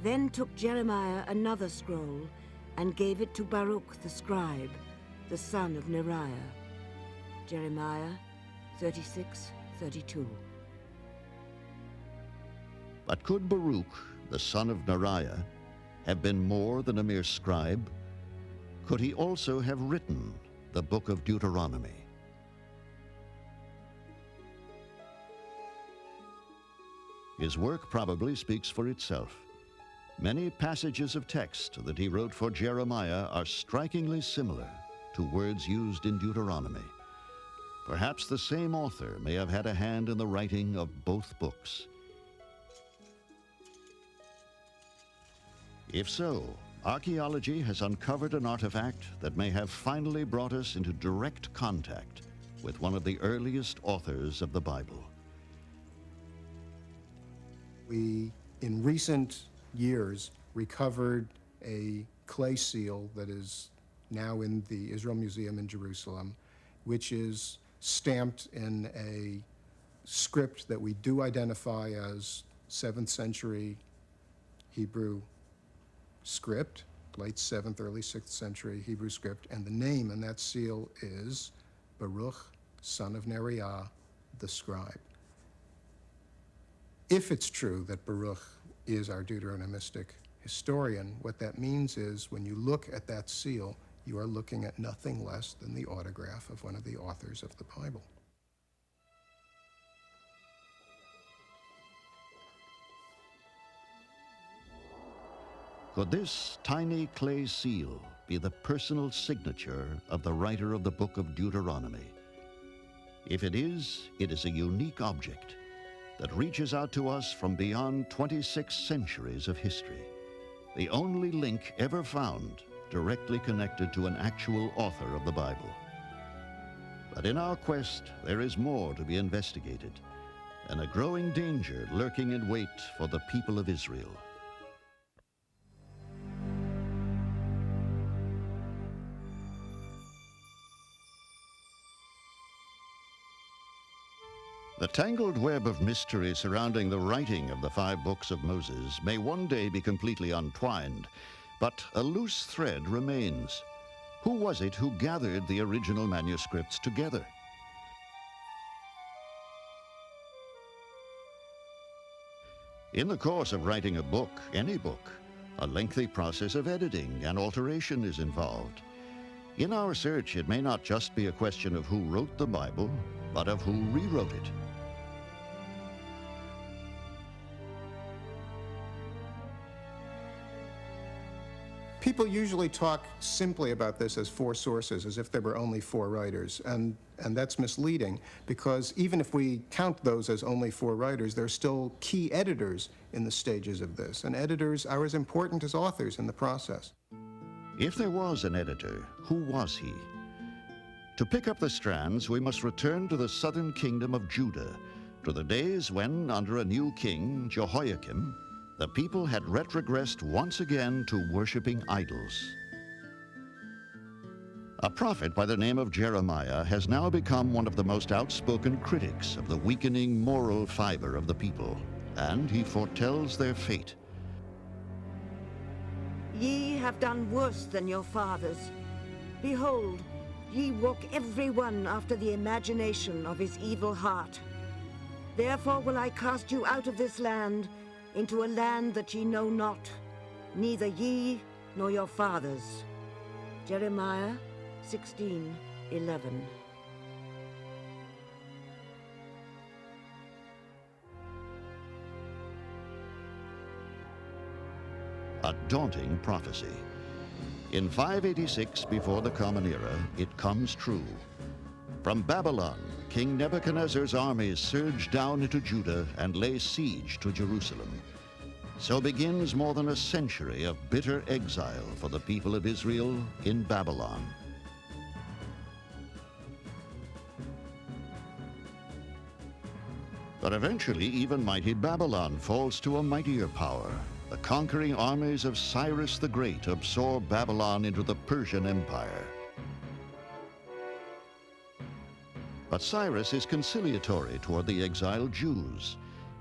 Then took Jeremiah another scroll and gave it to Baruch the scribe, the son of Neriah. Jeremiah 36:32. But could Baruch, the son of Neriah, have been more than a mere scribe? Could he also have written the book of Deuteronomy? His work probably speaks for itself. Many passages of text that he wrote for Jeremiah are strikingly similar to words used in Deuteronomy. Perhaps the same author may have had a hand in the writing of both books. If so, archaeology has uncovered an artifact that may have finally brought us into direct contact with one of the earliest authors of the Bible. We, in recent years, recovered a clay seal that is now in the Israel Museum in Jerusalem, which is stamped in a script that we do identify as 7th century Hebrew script, late 7th, early 6th century Hebrew script, and the name in that seal is Baruch, son of Neriah, the scribe. If it's true that Baruch is our Deuteronomistic historian, what that means is when you look at that seal, you are looking at nothing less than the autograph of one of the authors of the Bible. Could this tiny clay seal be the personal signature of the writer of the book of Deuteronomy? If it is a unique object that reaches out to us from beyond 26 centuries of history, the only link ever found directly connected to an actual author of the Bible. But in our quest, there is more to be investigated, and a growing danger lurking in wait for the people of Israel. The tangled web of mystery surrounding the writing of the 5 books of Moses may one day be completely untwined, but a loose thread remains. Who was it who gathered the original manuscripts together? In the course of writing a book, any book, a lengthy process of editing and alteration is involved. In our search, it may not just be a question of who wrote the Bible, but of who rewrote it. People usually talk simply about this as 4 sources, as if there were only 4 writers, and that's misleading, because even if we count those as only 4 writers, there are still key editors in the stages of this, and editors are as important as authors in the process. If there was an editor, who was he? To pick up the strands, we must return to the southern kingdom of Judah, to the days when, under a new king, Jehoiakim, the people had retrogressed once again to worshiping idols. A prophet by the name of Jeremiah has now become one of the most outspoken critics of the weakening moral fiber of the people, and he foretells their fate. Ye have done worse than your fathers. Behold, ye walk every one after the imagination of his evil heart. Therefore will I cast you out of this land, into a land that ye know not, neither ye nor your fathers. Jeremiah 16:11. A daunting prophecy. In 586 before the Common Era, it comes true. From Babylon, King Nebuchadnezzar's armies surged down into Judah and lay siege to Jerusalem. So begins more than a century of bitter exile for the people of Israel in Babylon. But eventually, even mighty Babylon falls to a mightier power. The conquering armies of Cyrus the Great absorb Babylon into the Persian Empire. But Cyrus is conciliatory toward the exiled Jews.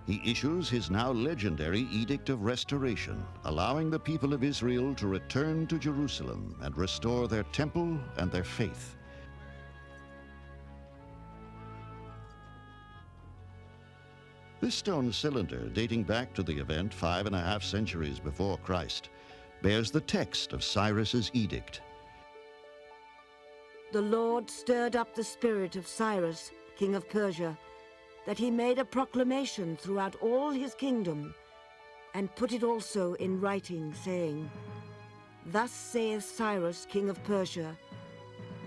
He issues his now legendary Edict of Restoration, allowing the people of Israel to return to Jerusalem and restore their temple and their faith. This stone cylinder, dating back to the event 5.5 centuries before Christ, bears the text of Cyrus's edict. The Lord stirred up the spirit of Cyrus, king of Persia, that he made a proclamation throughout all his kingdom, and put it also in writing, saying, Thus saith Cyrus, king of Persia,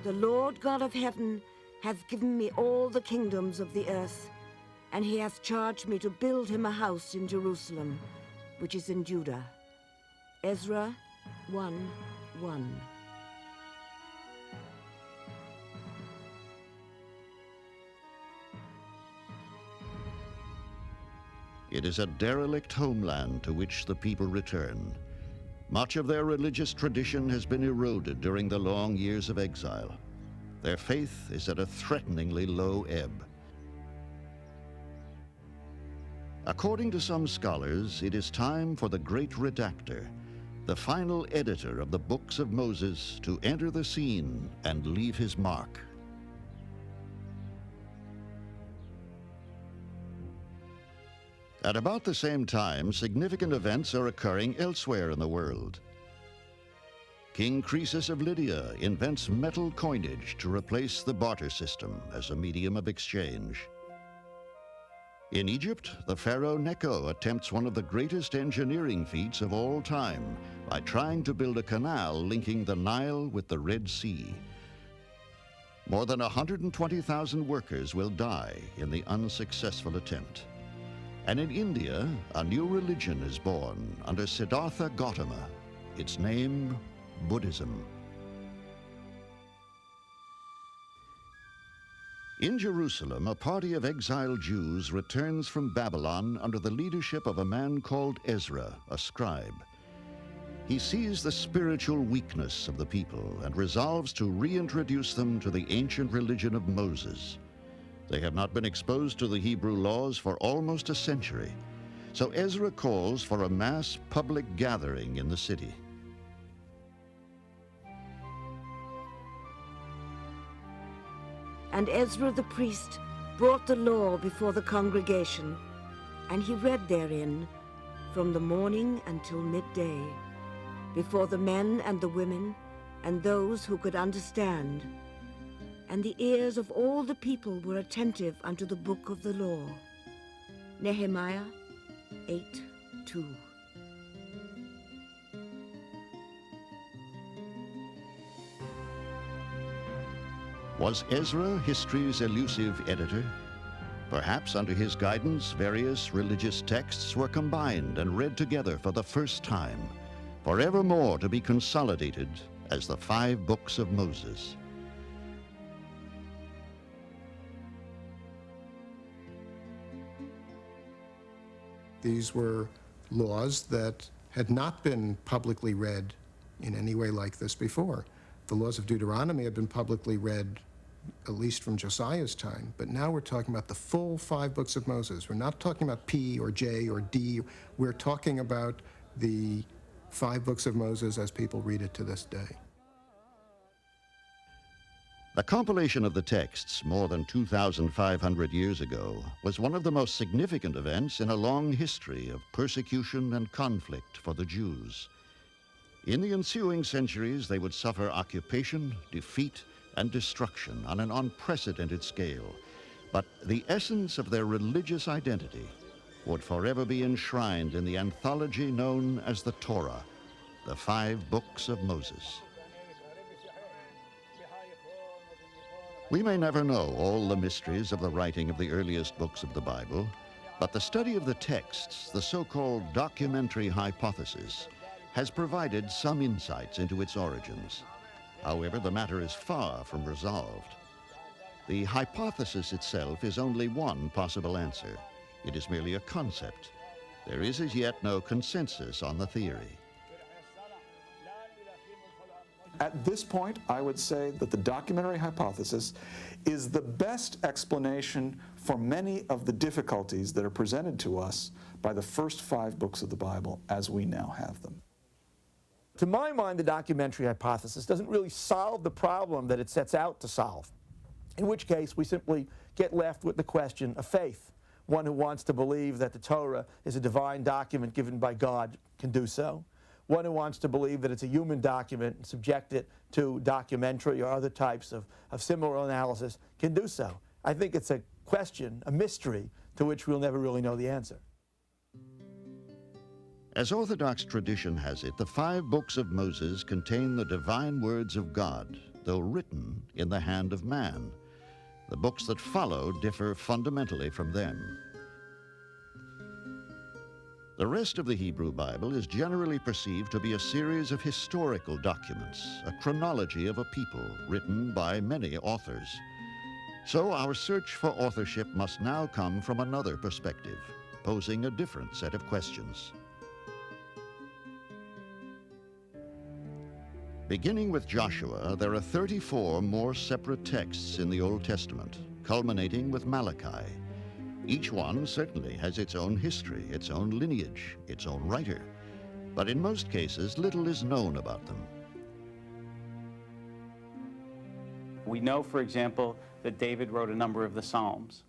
The Lord God of heaven hath given me all the kingdoms of the earth, and he hath charged me to build him a house in Jerusalem, which is in Judah. Ezra 1:1. It is a derelict homeland to which the people return. Much of their religious tradition has been eroded during the long years of exile. Their faith is at a threateningly low ebb. According to some scholars, it is time for the great redactor, the final editor of the books of Moses, to enter the scene and leave his mark. At about the same time, significant events are occurring elsewhere in the world. King Croesus of Lydia invents metal coinage to replace the barter system as a medium of exchange. In Egypt, the pharaoh Necho attempts one of the greatest engineering feats of all time by trying to build a canal linking the Nile with the Red Sea. More than 120,000 workers will die in the unsuccessful attempt. And in India, a new religion is born under Siddhartha Gautama, its name, Buddhism. In Jerusalem, a party of exiled Jews returns from Babylon under the leadership of a man called Ezra, a scribe. He sees the spiritual weakness of the people and resolves to reintroduce them to the ancient religion of Moses. They have not been exposed to the Hebrew laws for almost a century, so Ezra calls for a mass public gathering in the city. And Ezra the priest brought the law before the congregation, and he read therein from the morning until midday, before the men and the women, and those who could understand. And the ears of all the people were attentive unto the book of the law. Nehemiah 8:2. Was Ezra history's elusive editor? Perhaps under his guidance, various religious texts were combined and read together for the first time, forevermore to be consolidated as the 5 books of Moses. These were laws that had not been publicly read in any way like this before. The laws of Deuteronomy had been publicly read at least from Josiah's time, but now we're talking about the full 5 books of Moses. We're not talking about P or J or D. We're talking about the 5 books of Moses as people read it to this day. The compilation of the texts more than 2,500 years ago was one of the most significant events in a long history of persecution and conflict for the Jews. In the ensuing centuries, they would suffer occupation, defeat, and destruction on an unprecedented scale. But the essence of their religious identity would forever be enshrined in the anthology known as the Torah, the 5 books of Moses. We may never know all the mysteries of the writing of the earliest books of the Bible, but the study of the texts, the so-called documentary hypothesis, has provided some insights into its origins. However, the matter is far from resolved. The hypothesis itself is only one possible answer. It is merely a concept. There is as yet no consensus on the theory. At this point, I would say that the documentary hypothesis is the best explanation for many of the difficulties that are presented to us by the first 5 books of the Bible as we now have them. To my mind, the documentary hypothesis doesn't really solve the problem that it sets out to solve, in which case we simply get left with the question of faith. One who wants to believe that the Torah is a divine document given by God can do so. One who wants to believe that it's a human document and subject it to documentary or other types of similar analysis can do so. I think it's a question, a mystery, to which we'll never really know the answer. As Orthodox tradition has it, the 5 books of Moses contain the divine words of God, though written in the hand of man. The books that follow differ fundamentally from them. The rest of the Hebrew Bible is generally perceived to be a series of historical documents, a chronology of a people written by many authors. So our search for authorship must now come from another perspective, posing a different set of questions. Beginning with Joshua, there are 34 more separate texts in the Old Testament, culminating with Malachi. Each one certainly has its own history, its own lineage, its own writer, but in most cases, little is known about them. We know, for example, that David wrote a number of the Psalms.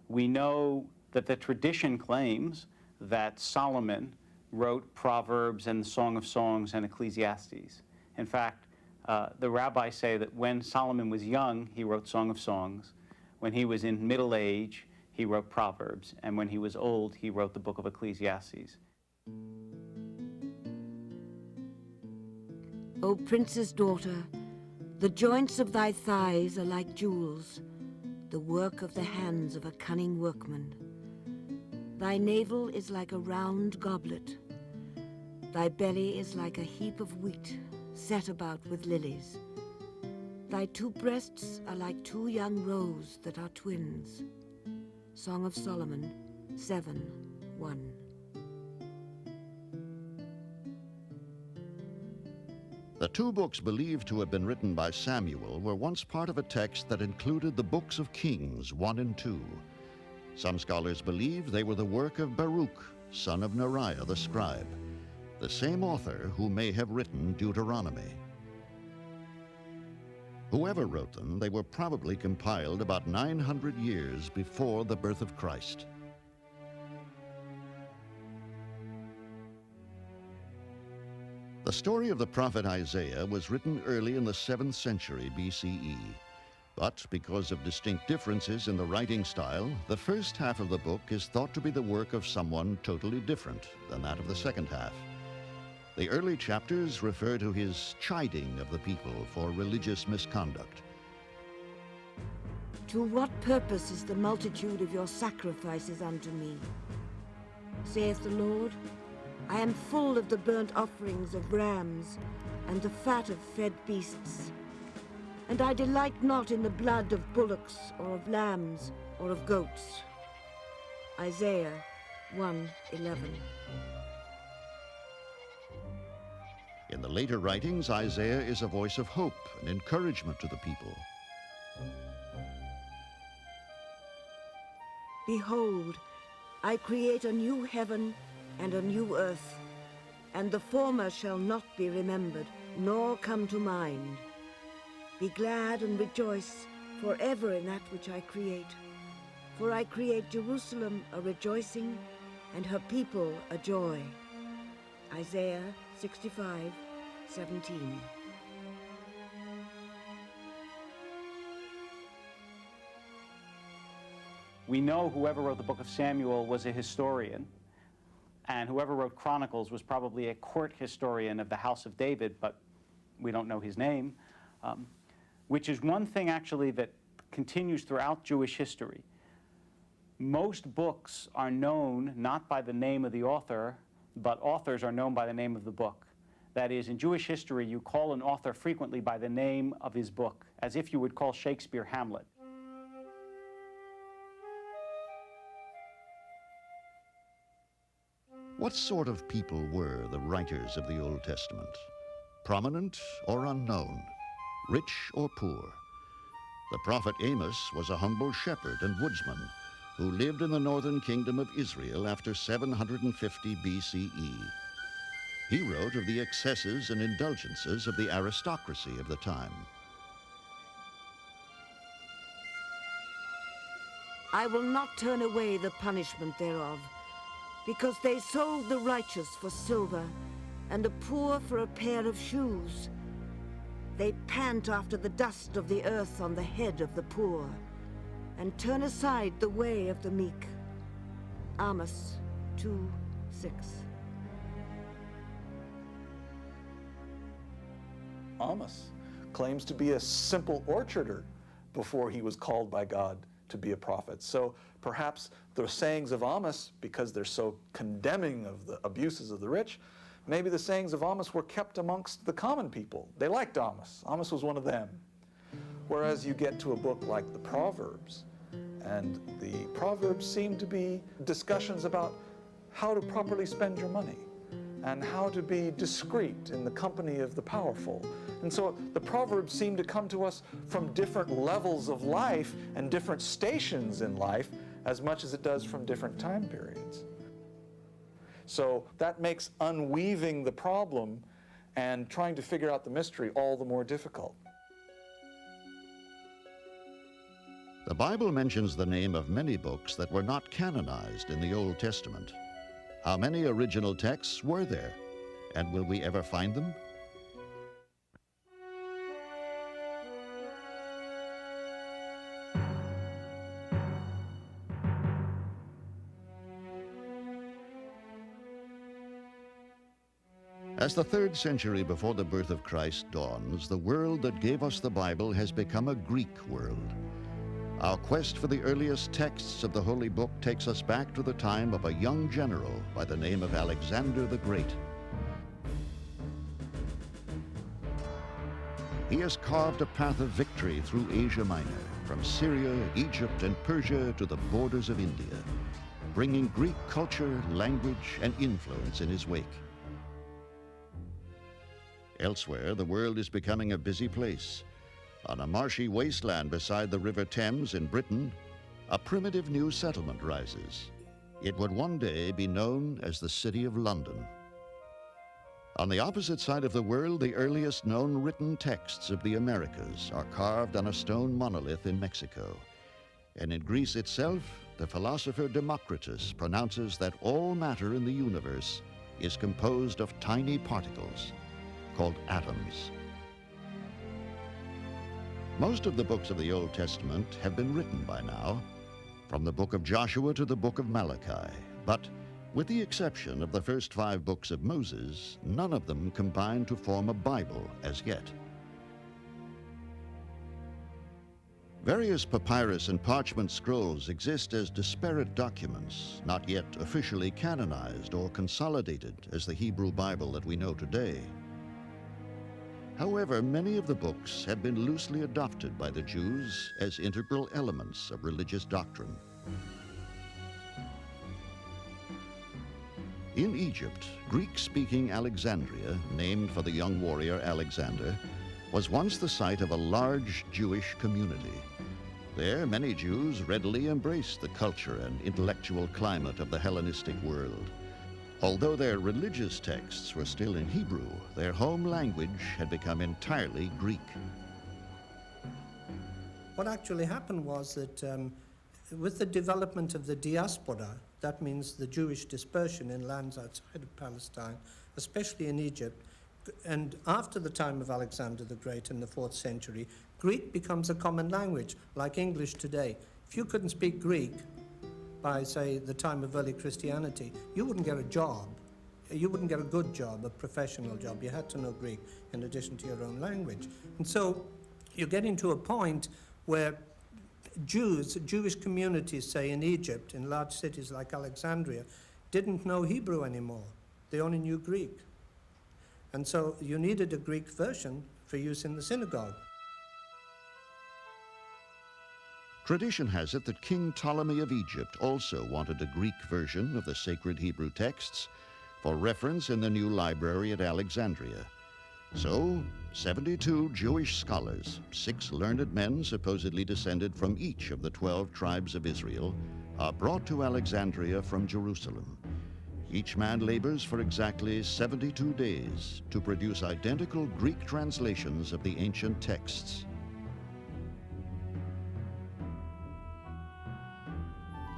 We know that the tradition claims that Solomon wrote Proverbs and the Song of Songs and Ecclesiastes. In fact, the rabbis say that when Solomon was young, he wrote Song of Songs. When he was in middle age, he wrote Proverbs. And when he was old, he wrote the book of Ecclesiastes. O prince's daughter, the joints of thy thighs are like jewels, the work of the hands of a cunning workman. Thy navel is like a round goblet. Thy belly is like a heap of wheat, set about with lilies. Thy 2 breasts are like 2 young roes that are twins. Song of Solomon 7:1. The 2 books believed to have been written by Samuel were once part of a text that included the books of Kings 1 and 2. Some scholars believe they were the work of Baruch, son of Neriah the scribe, the same author who may have written Deuteronomy. Whoever wrote them, they were probably compiled about 900 years before the birth of Christ. The story of the prophet Isaiah was written early in the 7th century BCE. But because of distinct differences in the writing style, the first half of the book is thought to be the work of someone totally different than that of the second half. The early chapters refer to his chiding of the people for religious misconduct. To what purpose is the multitude of your sacrifices unto me? Saith the Lord, I am full of the burnt offerings of rams and the fat of fed beasts. And I delight not in the blood of bullocks or of lambs or of goats. Isaiah 1:11. In the later writings, Isaiah is a voice of hope and encouragement to the people. Behold, I create a new heaven and a new earth, and the former shall not be remembered, nor come to mind. Be glad and rejoice forever in that which I create. For I create Jerusalem a rejoicing, and her people a joy. Isaiah 65:17. We know whoever wrote the book of Samuel was a historian, and whoever wrote Chronicles was probably a court historian of the house of David, but we don't know his name. which is one thing actually that continues throughout Jewish history. Most books are known not by the name of the author, but authors are known by the name of the book. That is, in Jewish history, you call an author frequently by the name of his book, as if you would call Shakespeare Hamlet. What sort of people were the writers of the Old Testament? Prominent or unknown? Rich or poor? The prophet Amos was a humble shepherd and woodsman who lived in the northern kingdom of Israel after 750 BCE. He wrote of the excesses and indulgences of the aristocracy of the time. I will not turn away the punishment thereof, because they sold the righteous for silver, and the poor for a pair of shoes. They pant after the dust of the earth on the head of the poor, and turn aside the way of the meek. Amos 2:6. Amos claims to be a simple orcharder before he was called by God to be a prophet. So perhaps the sayings of Amos, because they're so condemning of the abuses of the rich, maybe the sayings of Amos were kept amongst the common people. They liked Amos. Amos was one of them. Whereas you get to a book like the Proverbs, and the Proverbs seem to be discussions about how to properly spend your money and how to be discreet in the company of the powerful. And so the Proverbs seem to come to us from different levels of life and different stations in life as much as it does from different time periods. So that makes unweaving the problem and trying to figure out the mystery all the more difficult. The Bible mentions the name of many books that were not canonized in the Old Testament. How many original texts were there? And will we ever find them? As the 3rd century before the birth of Christ dawns, the world that gave us the Bible has become a Greek world. Our quest for the earliest texts of the Holy Book takes us back to the time of a young general by the name of Alexander the Great. He has carved a path of victory through Asia Minor, from Syria, Egypt, and Persia to the borders of India, bringing Greek culture, language, and influence in his wake. Elsewhere, the world is becoming a busy place. On a marshy wasteland beside the River Thames in Britain, a primitive new settlement rises. It would one day be known as the City of London. On the opposite side of the world, the earliest known written texts of the Americas are carved on a stone monolith in Mexico. And in Greece itself, the philosopher Democritus pronounces that all matter in the universe is composed of tiny particles called atoms. Most of the books of the Old Testament have been written by now, from the book of Joshua to the book of Malachi, but with the exception of the first 5 books of Moses, none of them combine to form a Bible as yet. Various papyrus and parchment scrolls exist as disparate documents, not yet officially canonized or consolidated as the Hebrew Bible that we know today. However, many of the books have been loosely adopted by the Jews as integral elements of religious doctrine. In Egypt, Greek-speaking Alexandria, named for the young warrior Alexander, was once the site of a large Jewish community. There, many Jews readily embraced the culture and intellectual climate of the Hellenistic world. Although their religious texts were still in Hebrew, their home language had become entirely Greek. What actually happened was that with the development of the diaspora, that means the Jewish dispersion in lands outside of Palestine, especially in Egypt, and after the time of Alexander the Great in the 4th century, Greek becomes a common language, like English today. If you couldn't speak Greek by, say, the time of early Christianity, you wouldn't get a job. You wouldn't get a good job, a professional job. You had to know Greek in addition to your own language. And so You're getting to a point where Jewish communities, say in Egypt, in large cities like Alexandria, didn't know Hebrew anymore. They only knew Greek. And so you needed a Greek version for use in the synagogue. Tradition has it that King Ptolemy of Egypt also wanted a Greek version of the sacred Hebrew texts for reference in the new library at Alexandria. So, 72 Jewish scholars, 6 learned men supposedly descended from each of the 12 tribes of Israel, are brought to Alexandria from Jerusalem. Each man labors for exactly 72 days to produce identical Greek translations of the ancient texts.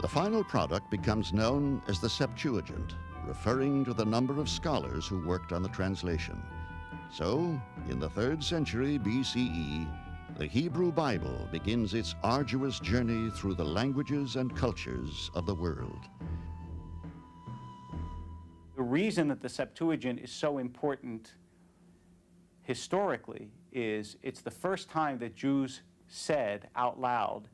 The final product becomes known as the Septuagint, referring to the number of scholars who worked on the translation. So, in the 3rd century BCE, the Hebrew Bible begins its arduous journey through the languages and cultures of the world. The reason that the Septuagint is so important historically is it's the first time that Jews said out loud,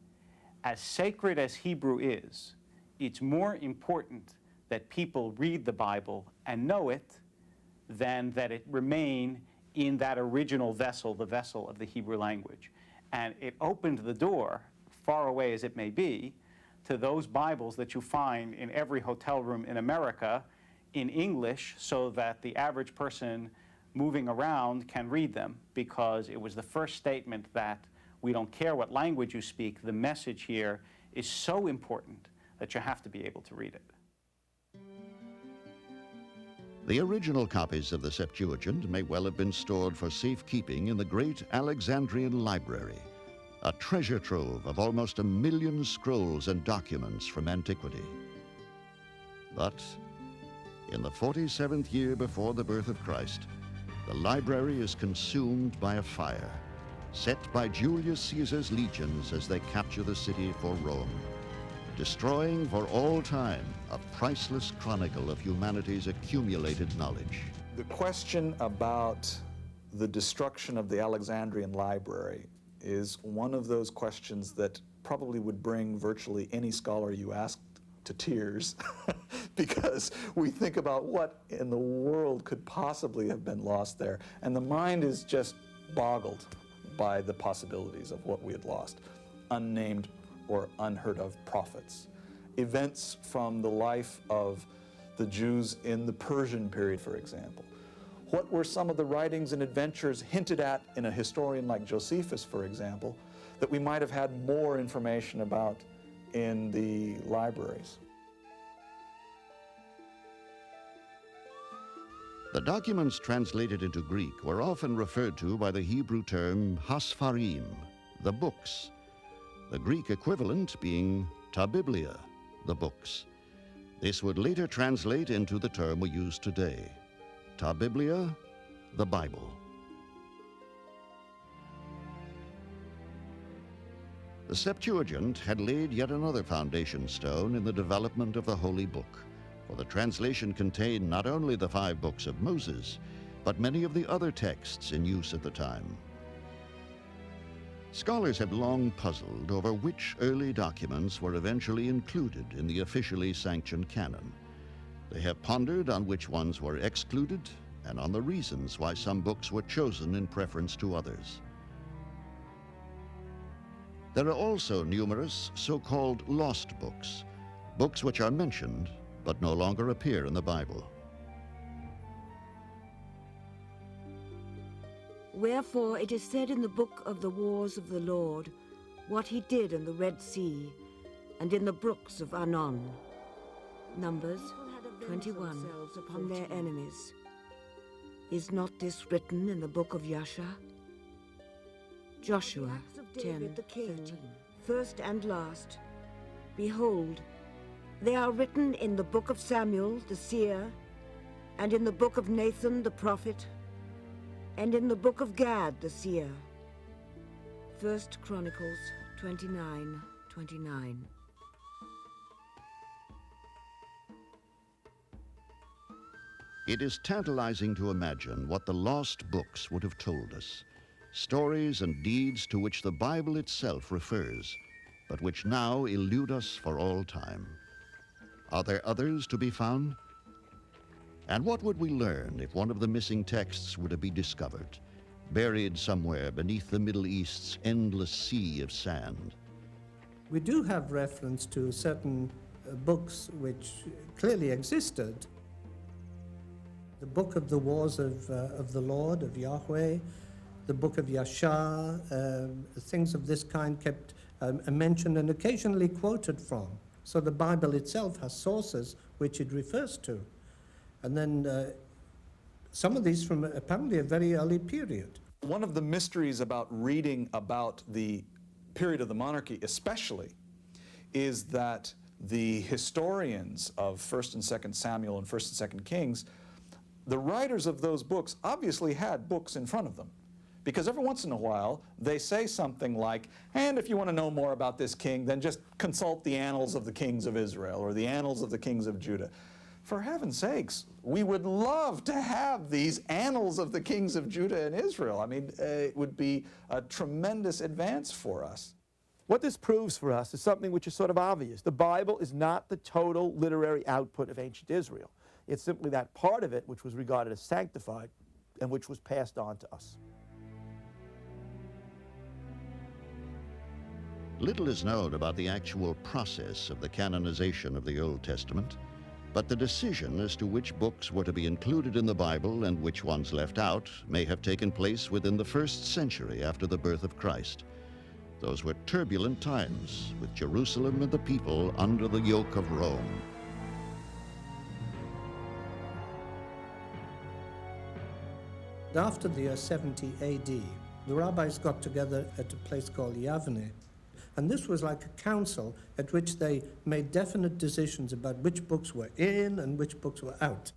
as sacred as Hebrew is, it's more important that people read the Bible and know it than that it remain in that original vessel, the vessel of the Hebrew language. And it opened the door, far away as it may be, to those Bibles that you find in every hotel room in America in English, so that the average person moving around can read them, because it was the first statement that we don't care what language you speak, the message here is so important that you have to be able to read it. The original copies of the Septuagint may well have been stored for safekeeping in the great Alexandrian library, a treasure trove of almost 1 million scrolls and documents from antiquity. But in the 47th year before the birth of Christ, the library is consumed by a fire, set by Julius Caesar's legions as they capture the city for Rome, destroying for all time a priceless chronicle of humanity's accumulated knowledge. The question about the destruction of the Alexandrian library is one of those questions that probably would bring virtually any scholar you asked to tears, because we think about what in the world could possibly have been lost there, and the mind is just boggled by the possibilities of what we had lost. Unnamed or unheard of prophets. Events from the life of the Jews in the Persian period, for example. What were some of the writings and adventures hinted at in a historian like Josephus, for example, that we might have had more information about in the libraries? The documents translated into Greek were often referred to by the Hebrew term hasfarim, the books, the Greek equivalent being ta biblia, the books. This would later translate into the term we use today, ta biblia, the Bible. The Septuagint had laid yet another foundation stone in the development of the Holy Book, for the translation contained not only the 5 books of Moses, but many of the other texts in use at the time. Scholars have long puzzled over which early documents were eventually included in the officially sanctioned canon. They have pondered on which ones were excluded and on the reasons why some books were chosen in preference to others. There are also numerous so-called lost books, books which are mentioned but no longer appear in the Bible. Wherefore it is said in the book of the wars of the Lord, what he did in the Red Sea, and in the brooks of Anon. Numbers 21, upon their enemies. Is not this written in the book of Yasha? Joshua 10:13. First and last, behold, they are written in the book of Samuel the seer, and in the book of Nathan the prophet, and in the book of Gad the seer. 1 Chronicles 29:29. It is tantalizing to imagine what the lost books would have told us. stories and deeds to which the Bible itself refers, but which now elude us for all time. Are there others to be found? And what would we learn if one of the missing texts were to be discovered, buried somewhere beneath the Middle East's endless sea of sand? We do have reference to certain books which clearly existed. The Book of the Wars of the Lord, of Yahweh, the Book of Yashar, things of this kind kept mentioned and occasionally quoted from. So the Bible itself has sources which it refers to. And then some of these from apparently a very early period. One of the mysteries about reading about the period of the monarchy especially is that the historians of 1st and 2nd Samuel and 1st and 2nd Kings, the writers of those books obviously had books in front of them. Because every once in a while, they say something like, and if you want to know more about this king, then just consult the annals of the kings of Israel or the annals of the kings of Judah. For heaven's sakes, we would love to have these annals of the kings of Judah and Israel. I mean, it would be a tremendous advance for us. What this proves for us is something which is sort of obvious. The Bible is not the total literary output of ancient Israel. It's simply that part of it which was regarded as sanctified and which was passed on to us. Little is known about the actual process of the canonization of the Old Testament, but the decision as to which books were to be included in the Bible and which ones left out may have taken place within the 1st century after the birth of Christ. Those were turbulent times, with Jerusalem and the people under the yoke of Rome. After the year 70 AD, the rabbis got together at a place called Yavne. And this was like a council at which they made definite decisions about which books were in and which books were out.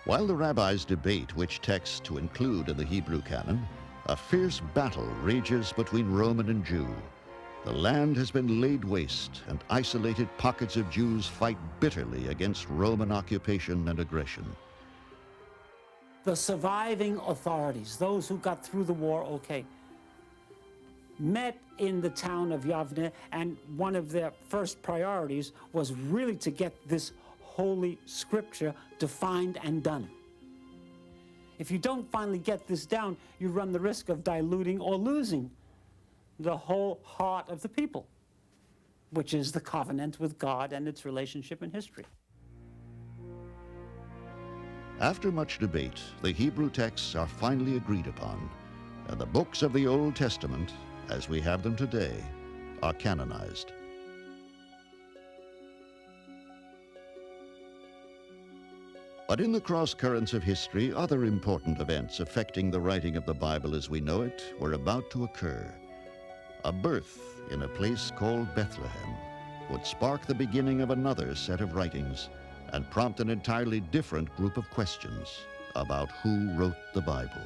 While the rabbis debate which texts to include in the Hebrew canon, a fierce battle rages between Roman and Jew. The land has been laid waste, and isolated pockets of Jews fight bitterly against Roman occupation and aggression. The surviving authorities, those who got through the war okay, met in the town of Yavne, and one of their first priorities was really to get this holy scripture defined and done. If you don't finally get this down, you run the risk of diluting or losing the whole heart of the people, which is the covenant with God and its relationship in history. After much debate, the Hebrew texts are finally agreed upon, and the books of the Old Testament, as we have them today, are canonized. But in the cross-currents of history, other important events affecting the writing of the Bible as we know it were about to occur. A birth in a place called Bethlehem would spark the beginning of another set of writings and prompt an entirely different group of questions about who wrote the Bible.